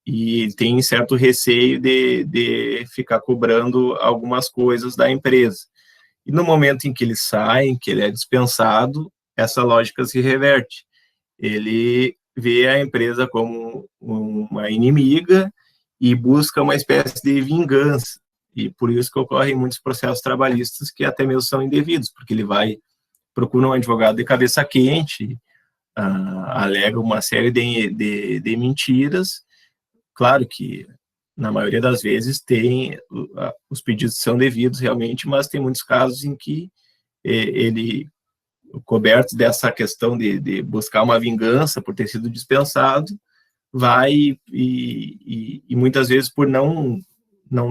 e tem certo receio de ficar cobrando algumas coisas da empresa. E no momento em que ele sai, em que ele é dispensado, essa lógica se reverte. Ele vê a empresa como uma inimiga e busca uma espécie de vingança. E por isso que ocorrem muitos processos trabalhistas que até mesmo são indevidos, porque ele procura um advogado de cabeça quente, alega uma série de mentiras. Claro que, na maioria das vezes, os pedidos são devidos realmente, mas tem muitos casos em que ele, coberto dessa questão de buscar uma vingança por ter sido dispensado, vai e muitas vezes por não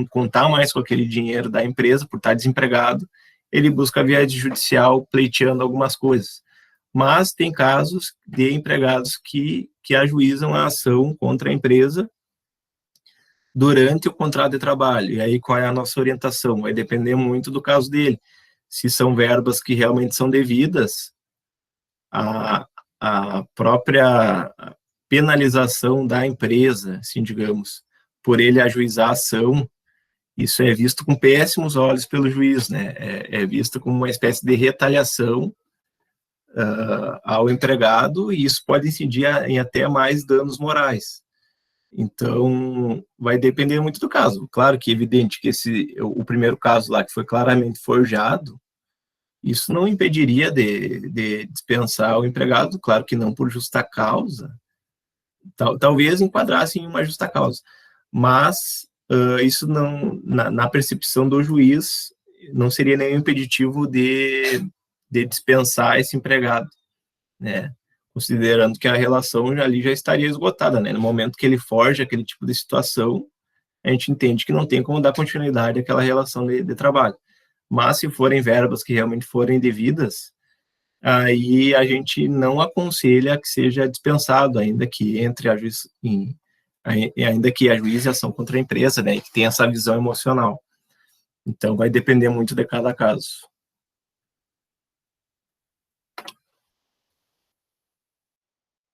contar mais com aquele dinheiro da empresa, por estar desempregado, ele busca a via judicial pleiteando algumas coisas. Mas tem casos de empregados que ajuizam a ação contra a empresa durante o contrato de trabalho. E aí qual é a nossa orientação? Vai depender muito do caso dele. Se são verbas que realmente são devidas, a própria penalização da empresa, assim, digamos, por ele ajuizar a ação, isso é visto com péssimos olhos pelo juiz, né? É visto como uma espécie de retaliação ao empregado, e isso pode incidir em até mais danos morais. Então, vai depender muito do caso. Claro que é evidente que o primeiro caso lá, que foi claramente forjado, isso não impediria de dispensar o empregado, claro que não por justa causa, talvez enquadrasse em uma justa causa, mas isso não, na percepção do juiz, não seria nenhum impeditivo de dispensar esse empregado, né? Considerando que a relação ali já estaria esgotada, né? No momento que ele forja aquele tipo de situação, a gente entende que não tem como dar continuidade àquela relação de trabalho. Mas se forem verbas que realmente forem devidas, aí a gente não aconselha que seja dispensado, ainda que ajuize ação contra a empresa, né, e que tenha essa visão emocional. Então, vai depender muito de cada caso.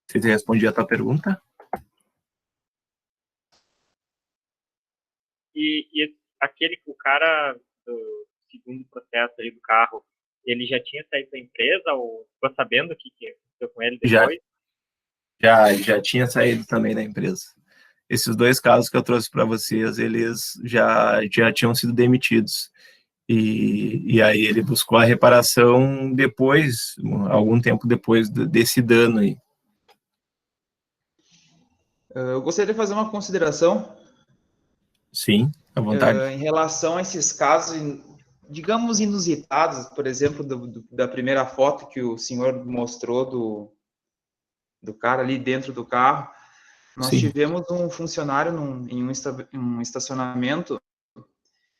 Você respondia a tua pergunta? E o cara do segundo processo aí do carro, ele já tinha saído da empresa ou ficou sabendo o que aconteceu com ele depois? Já tinha saído também da empresa. Esses dois casos que eu trouxe para vocês, eles já tinham sido demitidos. E aí ele buscou a reparação depois, algum tempo depois desse dano aí. Eu gostaria de fazer uma consideração. Sim, à vontade. Em relação a esses casos, digamos, inusitados, por exemplo, da primeira foto que o senhor mostrou do cara ali dentro do carro, nós Sim. tivemos um funcionário em um estacionamento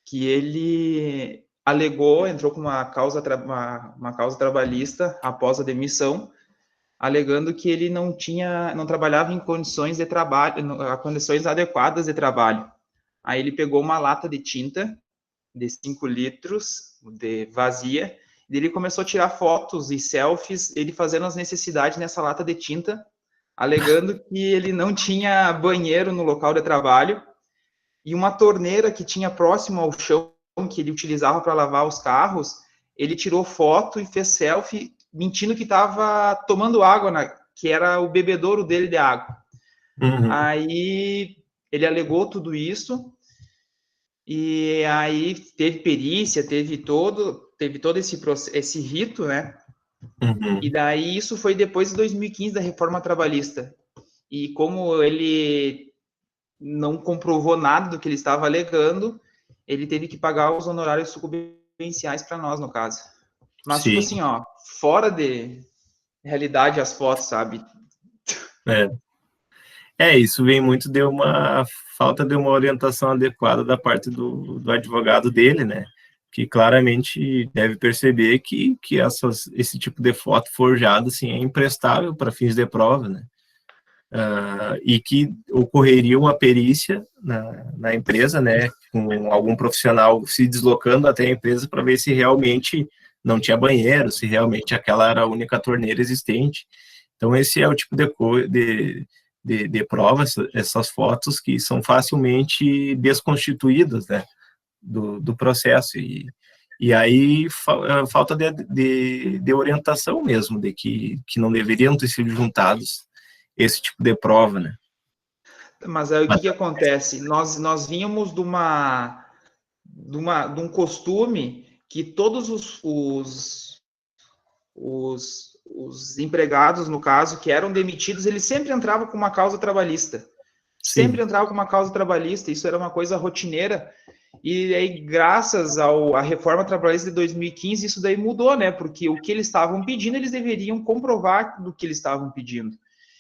que ele entrou com uma causa trabalhista após a demissão, alegando que ele não trabalhava em condições de trabalho, condições adequadas de trabalho. Aí ele pegou uma lata de tinta de 5 litros, vazia, e ele começou a tirar fotos e selfies, ele fazendo as necessidades nessa lata de tinta, alegando que ele não tinha banheiro no local de trabalho, e uma torneira que tinha próximo ao chão, que ele utilizava para lavar os carros, ele tirou foto e fez selfie, mentindo que estava tomando água, que era o bebedouro dele de água. Uhum. Aí ele alegou tudo isso, e aí teve perícia, teve todo esse rito, né? Uhum. E daí isso foi depois de 2015 da reforma trabalhista. E como ele não comprovou nada do que ele estava alegando, ele teve que pagar os honorários sucumbenciais para nós, no caso. Mas, Sim. tipo assim, ó, fora de realidade as fotos, sabe? Isso vem muito de uma falta de uma orientação adequada da parte do advogado dele, né? Que claramente deve perceber que esse tipo de foto forjada, assim, é imprestável para fins de prova, né? E que ocorreria uma perícia na empresa, né? Com algum profissional se deslocando até a empresa para ver se realmente não tinha banheiro, se realmente aquela era a única torneira existente. Então, esse é o tipo de provas, essas fotos que são facilmente desconstituídas, né, do processo, e aí falta de orientação mesmo, de que não deveriam ter sido juntados esse tipo de prova, né. Mas aí o que acontece? Nós vínhamos de um costume que todos os empregados, no caso, que eram demitidos, eles sempre entravam com uma causa trabalhista. Sempre entravam com uma causa trabalhista, isso era uma coisa rotineira. E aí, graças à reforma trabalhista de 2015, isso daí mudou, né? Porque o que eles estavam pedindo, eles deveriam comprovar do que eles estavam pedindo.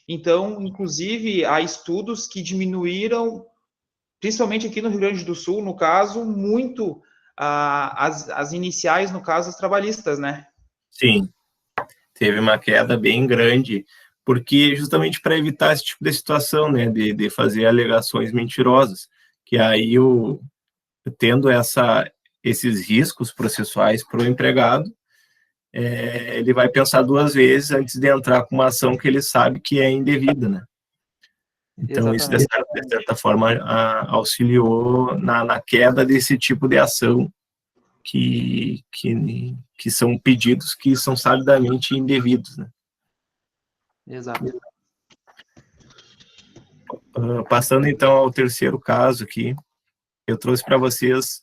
Então, inclusive, há estudos que diminuíram, principalmente aqui no Rio Grande do Sul, no caso, muito as iniciais, no caso, as trabalhistas, né? Sim, teve uma queda bem grande, porque justamente para evitar esse tipo de situação, né, de fazer alegações mentirosas, que aí tendo esses riscos processuais para o empregado, ele vai pensar duas vezes antes de entrar com uma ação que ele sabe que é indevida, né? Então, isso, de certa forma, auxiliou na queda desse tipo de ação que são pedidos que são sabidamente indevidos, né? Exato. Passando, então, ao terceiro caso aqui, eu trouxe para vocês,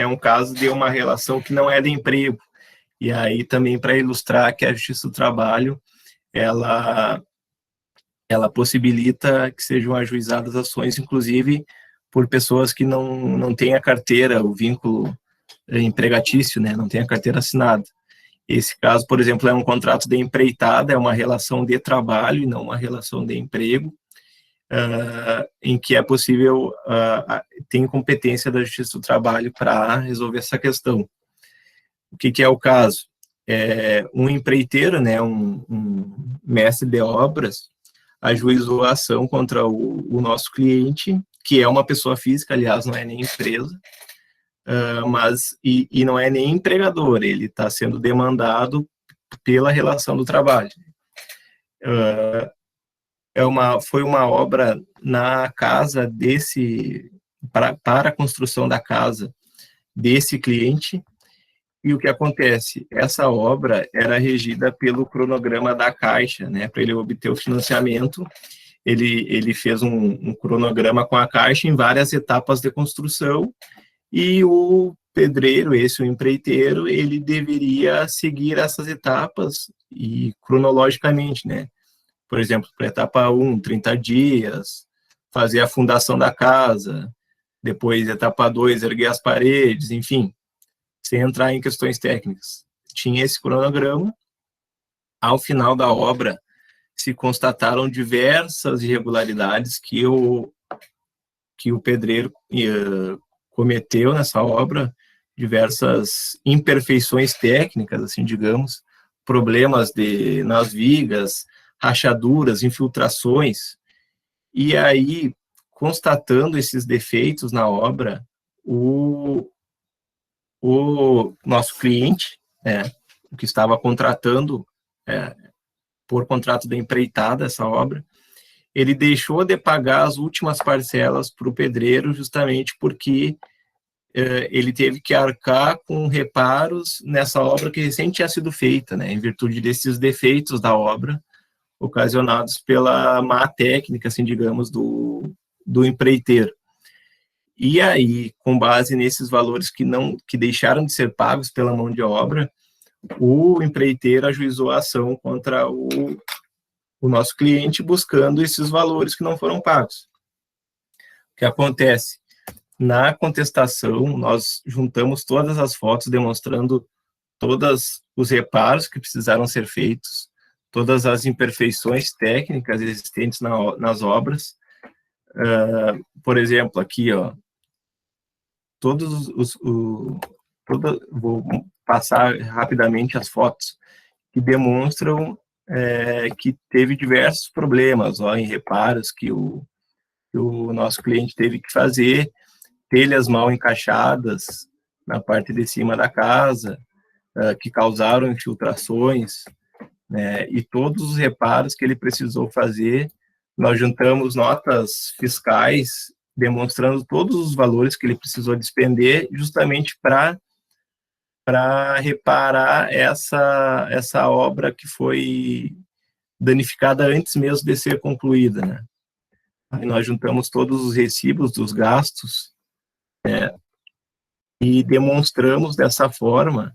um caso de uma relação que não é de emprego. E aí, também, para ilustrar que a Justiça do Trabalho, ela possibilita que sejam ajuizadas ações, inclusive, por pessoas que não têm a carteira, o vínculo empregatício, né, não tem a carteira assinada. Esse caso, por exemplo, é um contrato de empreitada, é uma relação de trabalho e não uma relação de emprego, em que é possível, tem competência da Justiça do Trabalho para resolver essa questão. O que é o caso? Um empreiteiro, né, um mestre de obras, ajuizou a ação contra o nosso cliente, que é uma pessoa física, aliás, não é nem empresa, mas não é nem empregador, ele está sendo demandado pela relação do trabalho. Foi uma obra na casa para a construção da casa desse cliente, e o que acontece? Essa obra era regida pelo cronograma da Caixa, né? Para ele obter o financiamento, ele fez um cronograma com a Caixa em várias etapas de construção, e o pedreiro, o empreiteiro, ele deveria seguir essas etapas e cronologicamente, né? Por exemplo, para a etapa 1, 30 dias, fazer a fundação da casa, depois etapa 2, erguer as paredes, enfim, sem entrar em questões técnicas. Tinha esse cronograma. Ao final da obra, se constataram diversas irregularidades que o pedreiro cometeu nessa obra, diversas imperfeições técnicas, assim, digamos, problemas nas vigas, rachaduras, infiltrações, e aí, constatando esses defeitos na obra, o nosso cliente, o que estava contratando por contrato de empreitada essa obra, ele deixou de pagar as últimas parcelas para o pedreiro justamente porque ele teve que arcar com reparos nessa obra que recém tinha sido feita, né, em virtude desses defeitos da obra ocasionados pela má técnica, assim, digamos, do empreiteiro. E aí, com base nesses valores que deixaram de ser pagos pela mão de obra, o empreiteiro ajuizou a ação contra o nosso cliente, buscando esses valores que não foram pagos. O que acontece? Na contestação, nós juntamos todas as fotos demonstrando todos os reparos que precisaram ser feitos, todas as imperfeições técnicas existentes nas obras. Por exemplo, aqui, ó, vou passar rapidamente as fotos que demonstram que teve diversos problemas, ó, em reparos que o nosso cliente teve que fazer, telhas mal encaixadas na parte de cima da casa, que causaram infiltrações, né, e todos os reparos que ele precisou fazer. Nós juntamos notas fiscais demonstrando todos os valores que ele precisou despender justamente para reparar essa obra que foi danificada antes mesmo de ser concluída, né? Aí nós juntamos todos os recibos dos gastos, e demonstramos dessa forma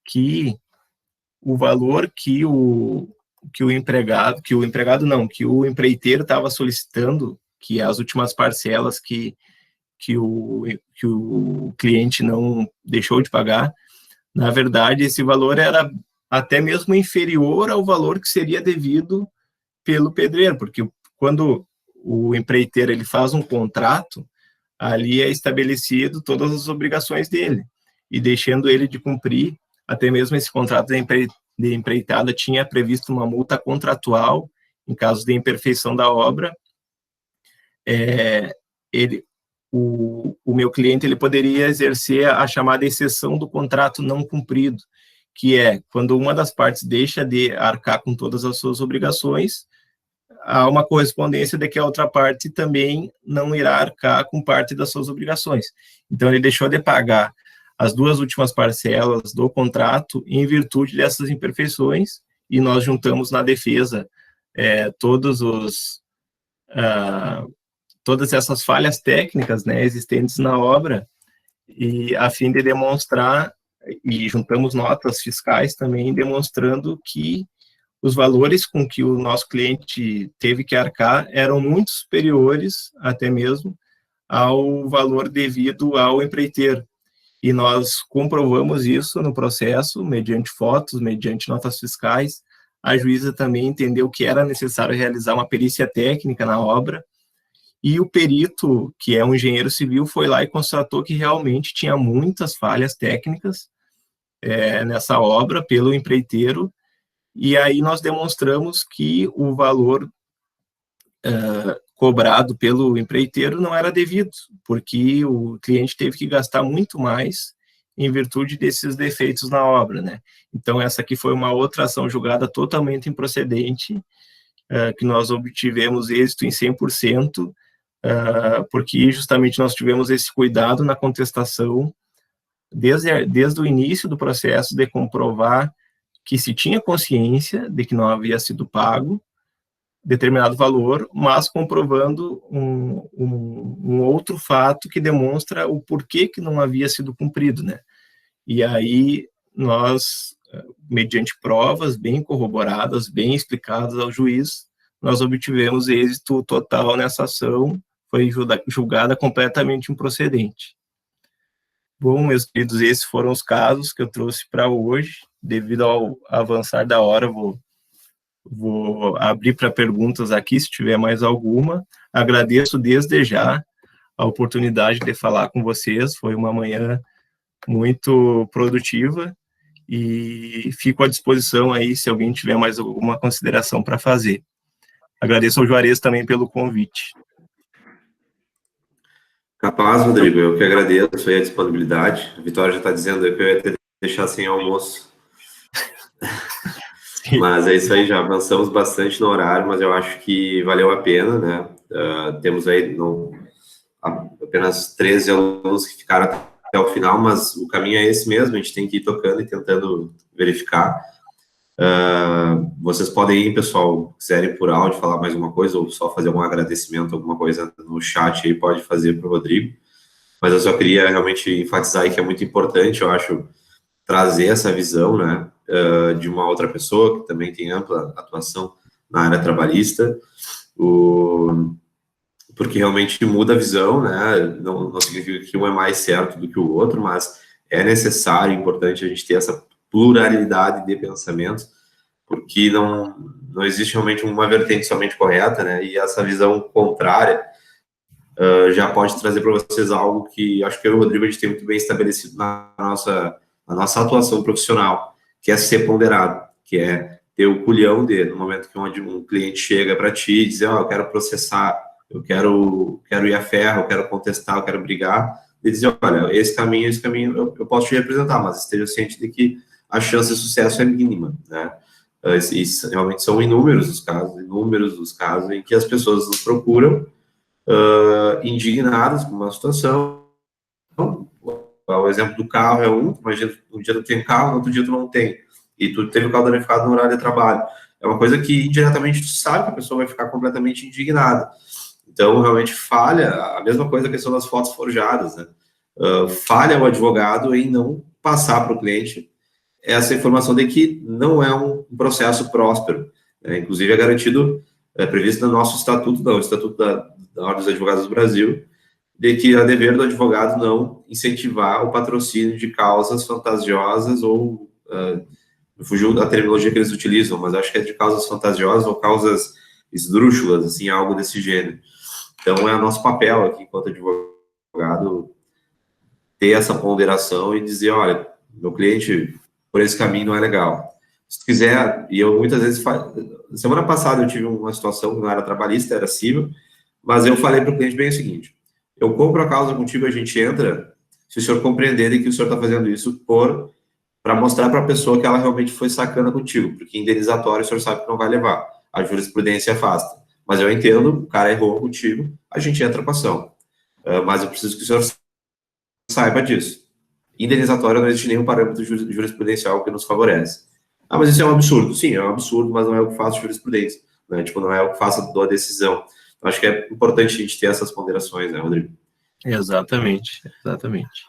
que o valor que o empreiteiro estava solicitando, que as últimas parcelas que o cliente não deixou de pagar, na verdade, esse valor era até mesmo inferior ao valor que seria devido pelo pedreiro, porque quando o empreiteiro ele faz um contrato, ali é estabelecido todas as obrigações dele, e deixando ele de cumprir, até mesmo esse contrato de empreitada tinha previsto uma multa contratual em caso de imperfeição da obra. O meu cliente ele poderia exercer a chamada exceção do contrato não cumprido, que é quando uma das partes deixa de arcar com todas as suas obrigações, há uma correspondência de que a outra parte também não irá arcar com parte das suas obrigações. Então, ele deixou de pagar as 2 últimas parcelas do contrato em virtude dessas imperfeições, e nós juntamos na defesa todas essas falhas técnicas, né, existentes na obra, e a fim de demonstrar, e juntamos notas fiscais também, demonstrando que os valores com que o nosso cliente teve que arcar eram muito superiores, até mesmo, ao valor devido ao empreiteiro. E nós comprovamos isso no processo, mediante fotos, mediante notas fiscais. A juíza também entendeu que era necessário realizar uma perícia técnica na obra, e o perito, que é um engenheiro civil, foi lá e constatou que realmente tinha muitas falhas técnicas nessa obra pelo empreiteiro, e aí nós demonstramos que o valor cobrado pelo empreiteiro não era devido, porque o cliente teve que gastar muito mais em virtude desses defeitos na obra, né? Então, essa aqui foi uma outra ação julgada totalmente improcedente, que nós obtivemos êxito em 100%, porque justamente nós tivemos esse cuidado na contestação, desde o início do processo, de comprovar que se tinha consciência de que não havia sido pago determinado valor, mas comprovando um outro fato que demonstra o porquê que não havia sido cumprido, né? E aí nós, mediante provas bem corroboradas, bem explicadas ao juiz, nós obtivemos êxito total nessa ação, foi julgada completamente improcedente. Bom, meus queridos, esses foram os casos que eu trouxe para hoje. Devido ao avançar da hora, vou abrir para perguntas aqui, se tiver mais alguma. Agradeço desde já a oportunidade de falar com vocês, foi uma manhã muito produtiva, e fico à disposição aí se alguém tiver mais alguma consideração para fazer. Agradeço ao Juarez também pelo convite. Capaz, Rodrigo, eu que agradeço aí a disponibilidade. A Vitória já está dizendo aí que eu ia ter que deixar sem almoço. Mas é isso aí, já avançamos bastante no horário, mas eu acho que valeu a pena, né? Temos aí apenas 13 alunos que ficaram até o final, mas o caminho é esse mesmo, a gente tem que ir tocando e tentando verificar. Vocês podem ir, pessoal, quiserem por áudio falar mais alguma coisa, ou só fazer um agradecimento, alguma coisa no chat aí, pode fazer para o Rodrigo. Mas eu só queria realmente enfatizar aí que é muito importante, eu acho, trazer essa visão, né, de uma outra pessoa que também tem ampla atuação na área trabalhista, porque realmente muda a visão, né, não significa que um é mais certo do que o outro, mas é necessário, importante a gente ter essa pluralidade de pensamentos, porque não existe realmente uma vertente somente correta, né, e essa visão contrária já pode trazer para vocês algo que acho que eu e o Rodrigo a gente tem muito bem estabelecido na nossa atuação profissional, que é ser ponderado, que é ter o culhão no momento que um cliente chega para ti e dizer, eu quero processar, eu quero ir a ferro, eu quero contestar, eu quero brigar, e dizer, olha, esse caminho eu posso te representar, mas esteja ciente de que a chance de sucesso é mínima, né? E realmente são inúmeros os casos em que as pessoas nos procuram indignadas com uma situação. O exemplo do carro é imagina, um dia tu tem carro, no outro dia tu não tem, e tu teve o carro danificado no horário de trabalho. É uma coisa que indiretamente tu sabe que a pessoa vai ficar completamente indignada. Então, realmente falha, a mesma coisa a questão das fotos forjadas, né? Falha o advogado em não passar para o cliente essa informação de que não é um processo próspero. Inclusive, é garantido, previsto no nosso estatuto, o Estatuto da Ordem dos Advogados do Brasil, de que é dever do advogado não incentivar o patrocínio de causas fantasiosas ou, fugiu da terminologia que eles utilizam, mas acho que é de causas fantasiosas ou causas esdrúxulas, assim, algo desse gênero. Então, é o nosso papel aqui, enquanto advogado, ter essa ponderação e dizer, olha, meu cliente, por esse caminho não é legal. Se tu quiser, e eu muitas vezes, semana passada eu tive uma situação que não era trabalhista, era civil, mas eu falei para o cliente bem o seguinte, eu compro a causa contigo, a gente entra, se o senhor compreender que o senhor está fazendo isso para mostrar para a pessoa que ela realmente foi sacana contigo, porque indenizatório o senhor sabe que não vai levar, a jurisprudência afasta. Mas eu entendo, o cara errou contigo, a gente entra com a ação. Mas eu preciso que o senhor saiba disso. Indenizatório não existe nenhum parâmetro jurisprudencial que nos favorece. Ah, mas isso é um absurdo. Sim, é um absurdo, mas não é o que faz jurisprudência. Né? Tipo, não é o que faz a decisão. Então, acho que é importante a gente ter essas ponderações, né, Rodrigo? Exatamente, exatamente.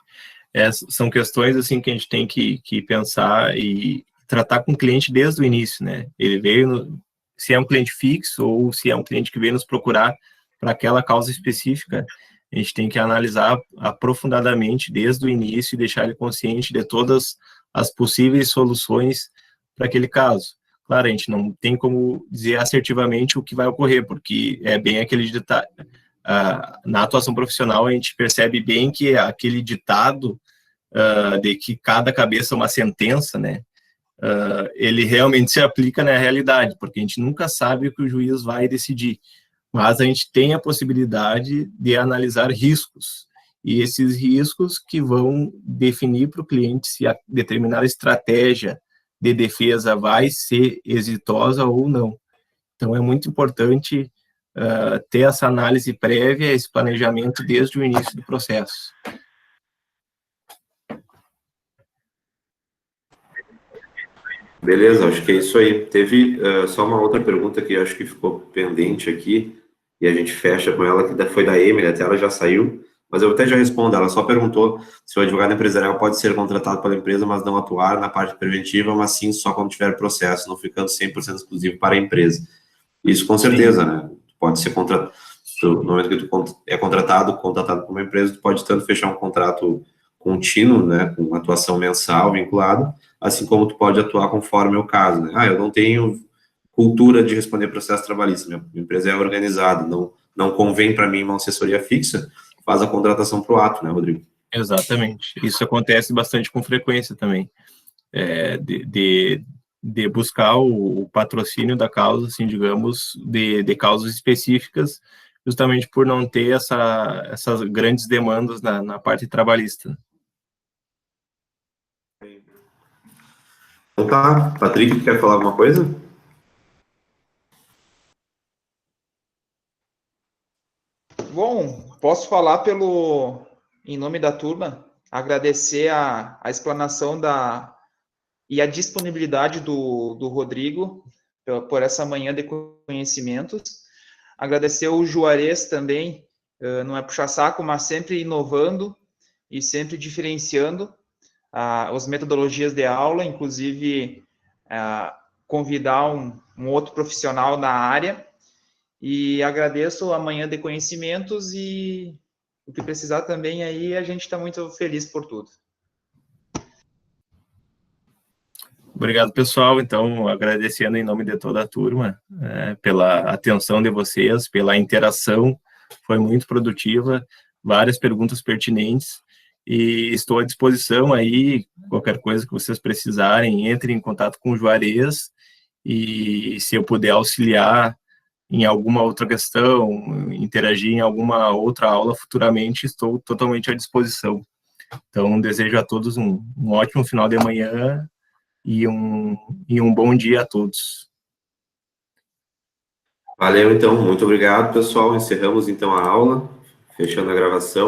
São questões, assim, que a gente tem que pensar e tratar com o cliente desde o início, né? Ele veio, se é um cliente fixo ou se é um cliente que veio nos procurar para aquela causa específica, a gente tem que analisar aprofundadamente desde o início e deixar ele consciente de todas as possíveis soluções para aquele caso. Claro, a gente não tem como dizer assertivamente o que vai ocorrer, porque é bem aquele ditado. Na atuação profissional, a gente percebe bem que aquele ditado de que cada cabeça é uma sentença, né? Ele realmente se aplica na realidade, porque a gente nunca sabe o que o juiz vai decidir. Mas a gente tem a possibilidade de analisar riscos, e esses riscos que vão definir para o cliente se a determinada estratégia de defesa vai ser exitosa ou não. Então, é muito importante ter essa análise prévia, esse planejamento desde o início do processo. Beleza, acho que é isso aí. Teve só uma outra pergunta que acho que ficou pendente aqui, e a gente fecha com ela, que foi da Emily, até ela já saiu, mas eu até já respondo, ela só perguntou se o advogado empresarial pode ser contratado pela empresa, mas não atuar na parte preventiva, mas sim só quando tiver processo, não ficando 100% exclusivo para a empresa. Isso com certeza, sim, né? Pode ser contratado, no momento que tu é contratado por uma empresa, tu pode tanto fechar um contrato contínuo, né, com atuação mensal vinculado, assim como tu pode atuar conforme o caso, né? Eu não tenho cultura de responder processo trabalhista, minha empresa é organizada, não convém para mim uma assessoria fixa, faz a contratação para o ato, né, Rodrigo? Exatamente. Isso acontece bastante com frequência também, de buscar o patrocínio da causa, assim, digamos, de causas específicas, justamente por não ter essas grandes demandas na parte trabalhista. Então tá, Patrick, quer falar alguma coisa? Bom, posso falar em nome da turma, agradecer a explanação e a disponibilidade do Rodrigo por essa manhã de conhecimentos. Agradecer o Juarez também, não é puxar saco, mas sempre inovando e sempre diferenciando as metodologias de aula, inclusive convidar um outro profissional na área. E agradeço a manhã de conhecimentos e o que precisar também aí, a gente está muito feliz por tudo. Obrigado, pessoal. Então, agradecendo em nome de toda a turma pela atenção de vocês, pela interação, foi muito produtiva, várias perguntas pertinentes, e estou à disposição aí, qualquer coisa que vocês precisarem, entrem em contato com o Juarez, e se eu puder auxiliar em alguma outra questão, interagir em alguma outra aula futuramente, estou totalmente à disposição. Então, desejo a todos um ótimo final de manhã e um bom dia a todos. Valeu, então. Muito obrigado, pessoal. Encerramos, então, a aula, fechando a gravação.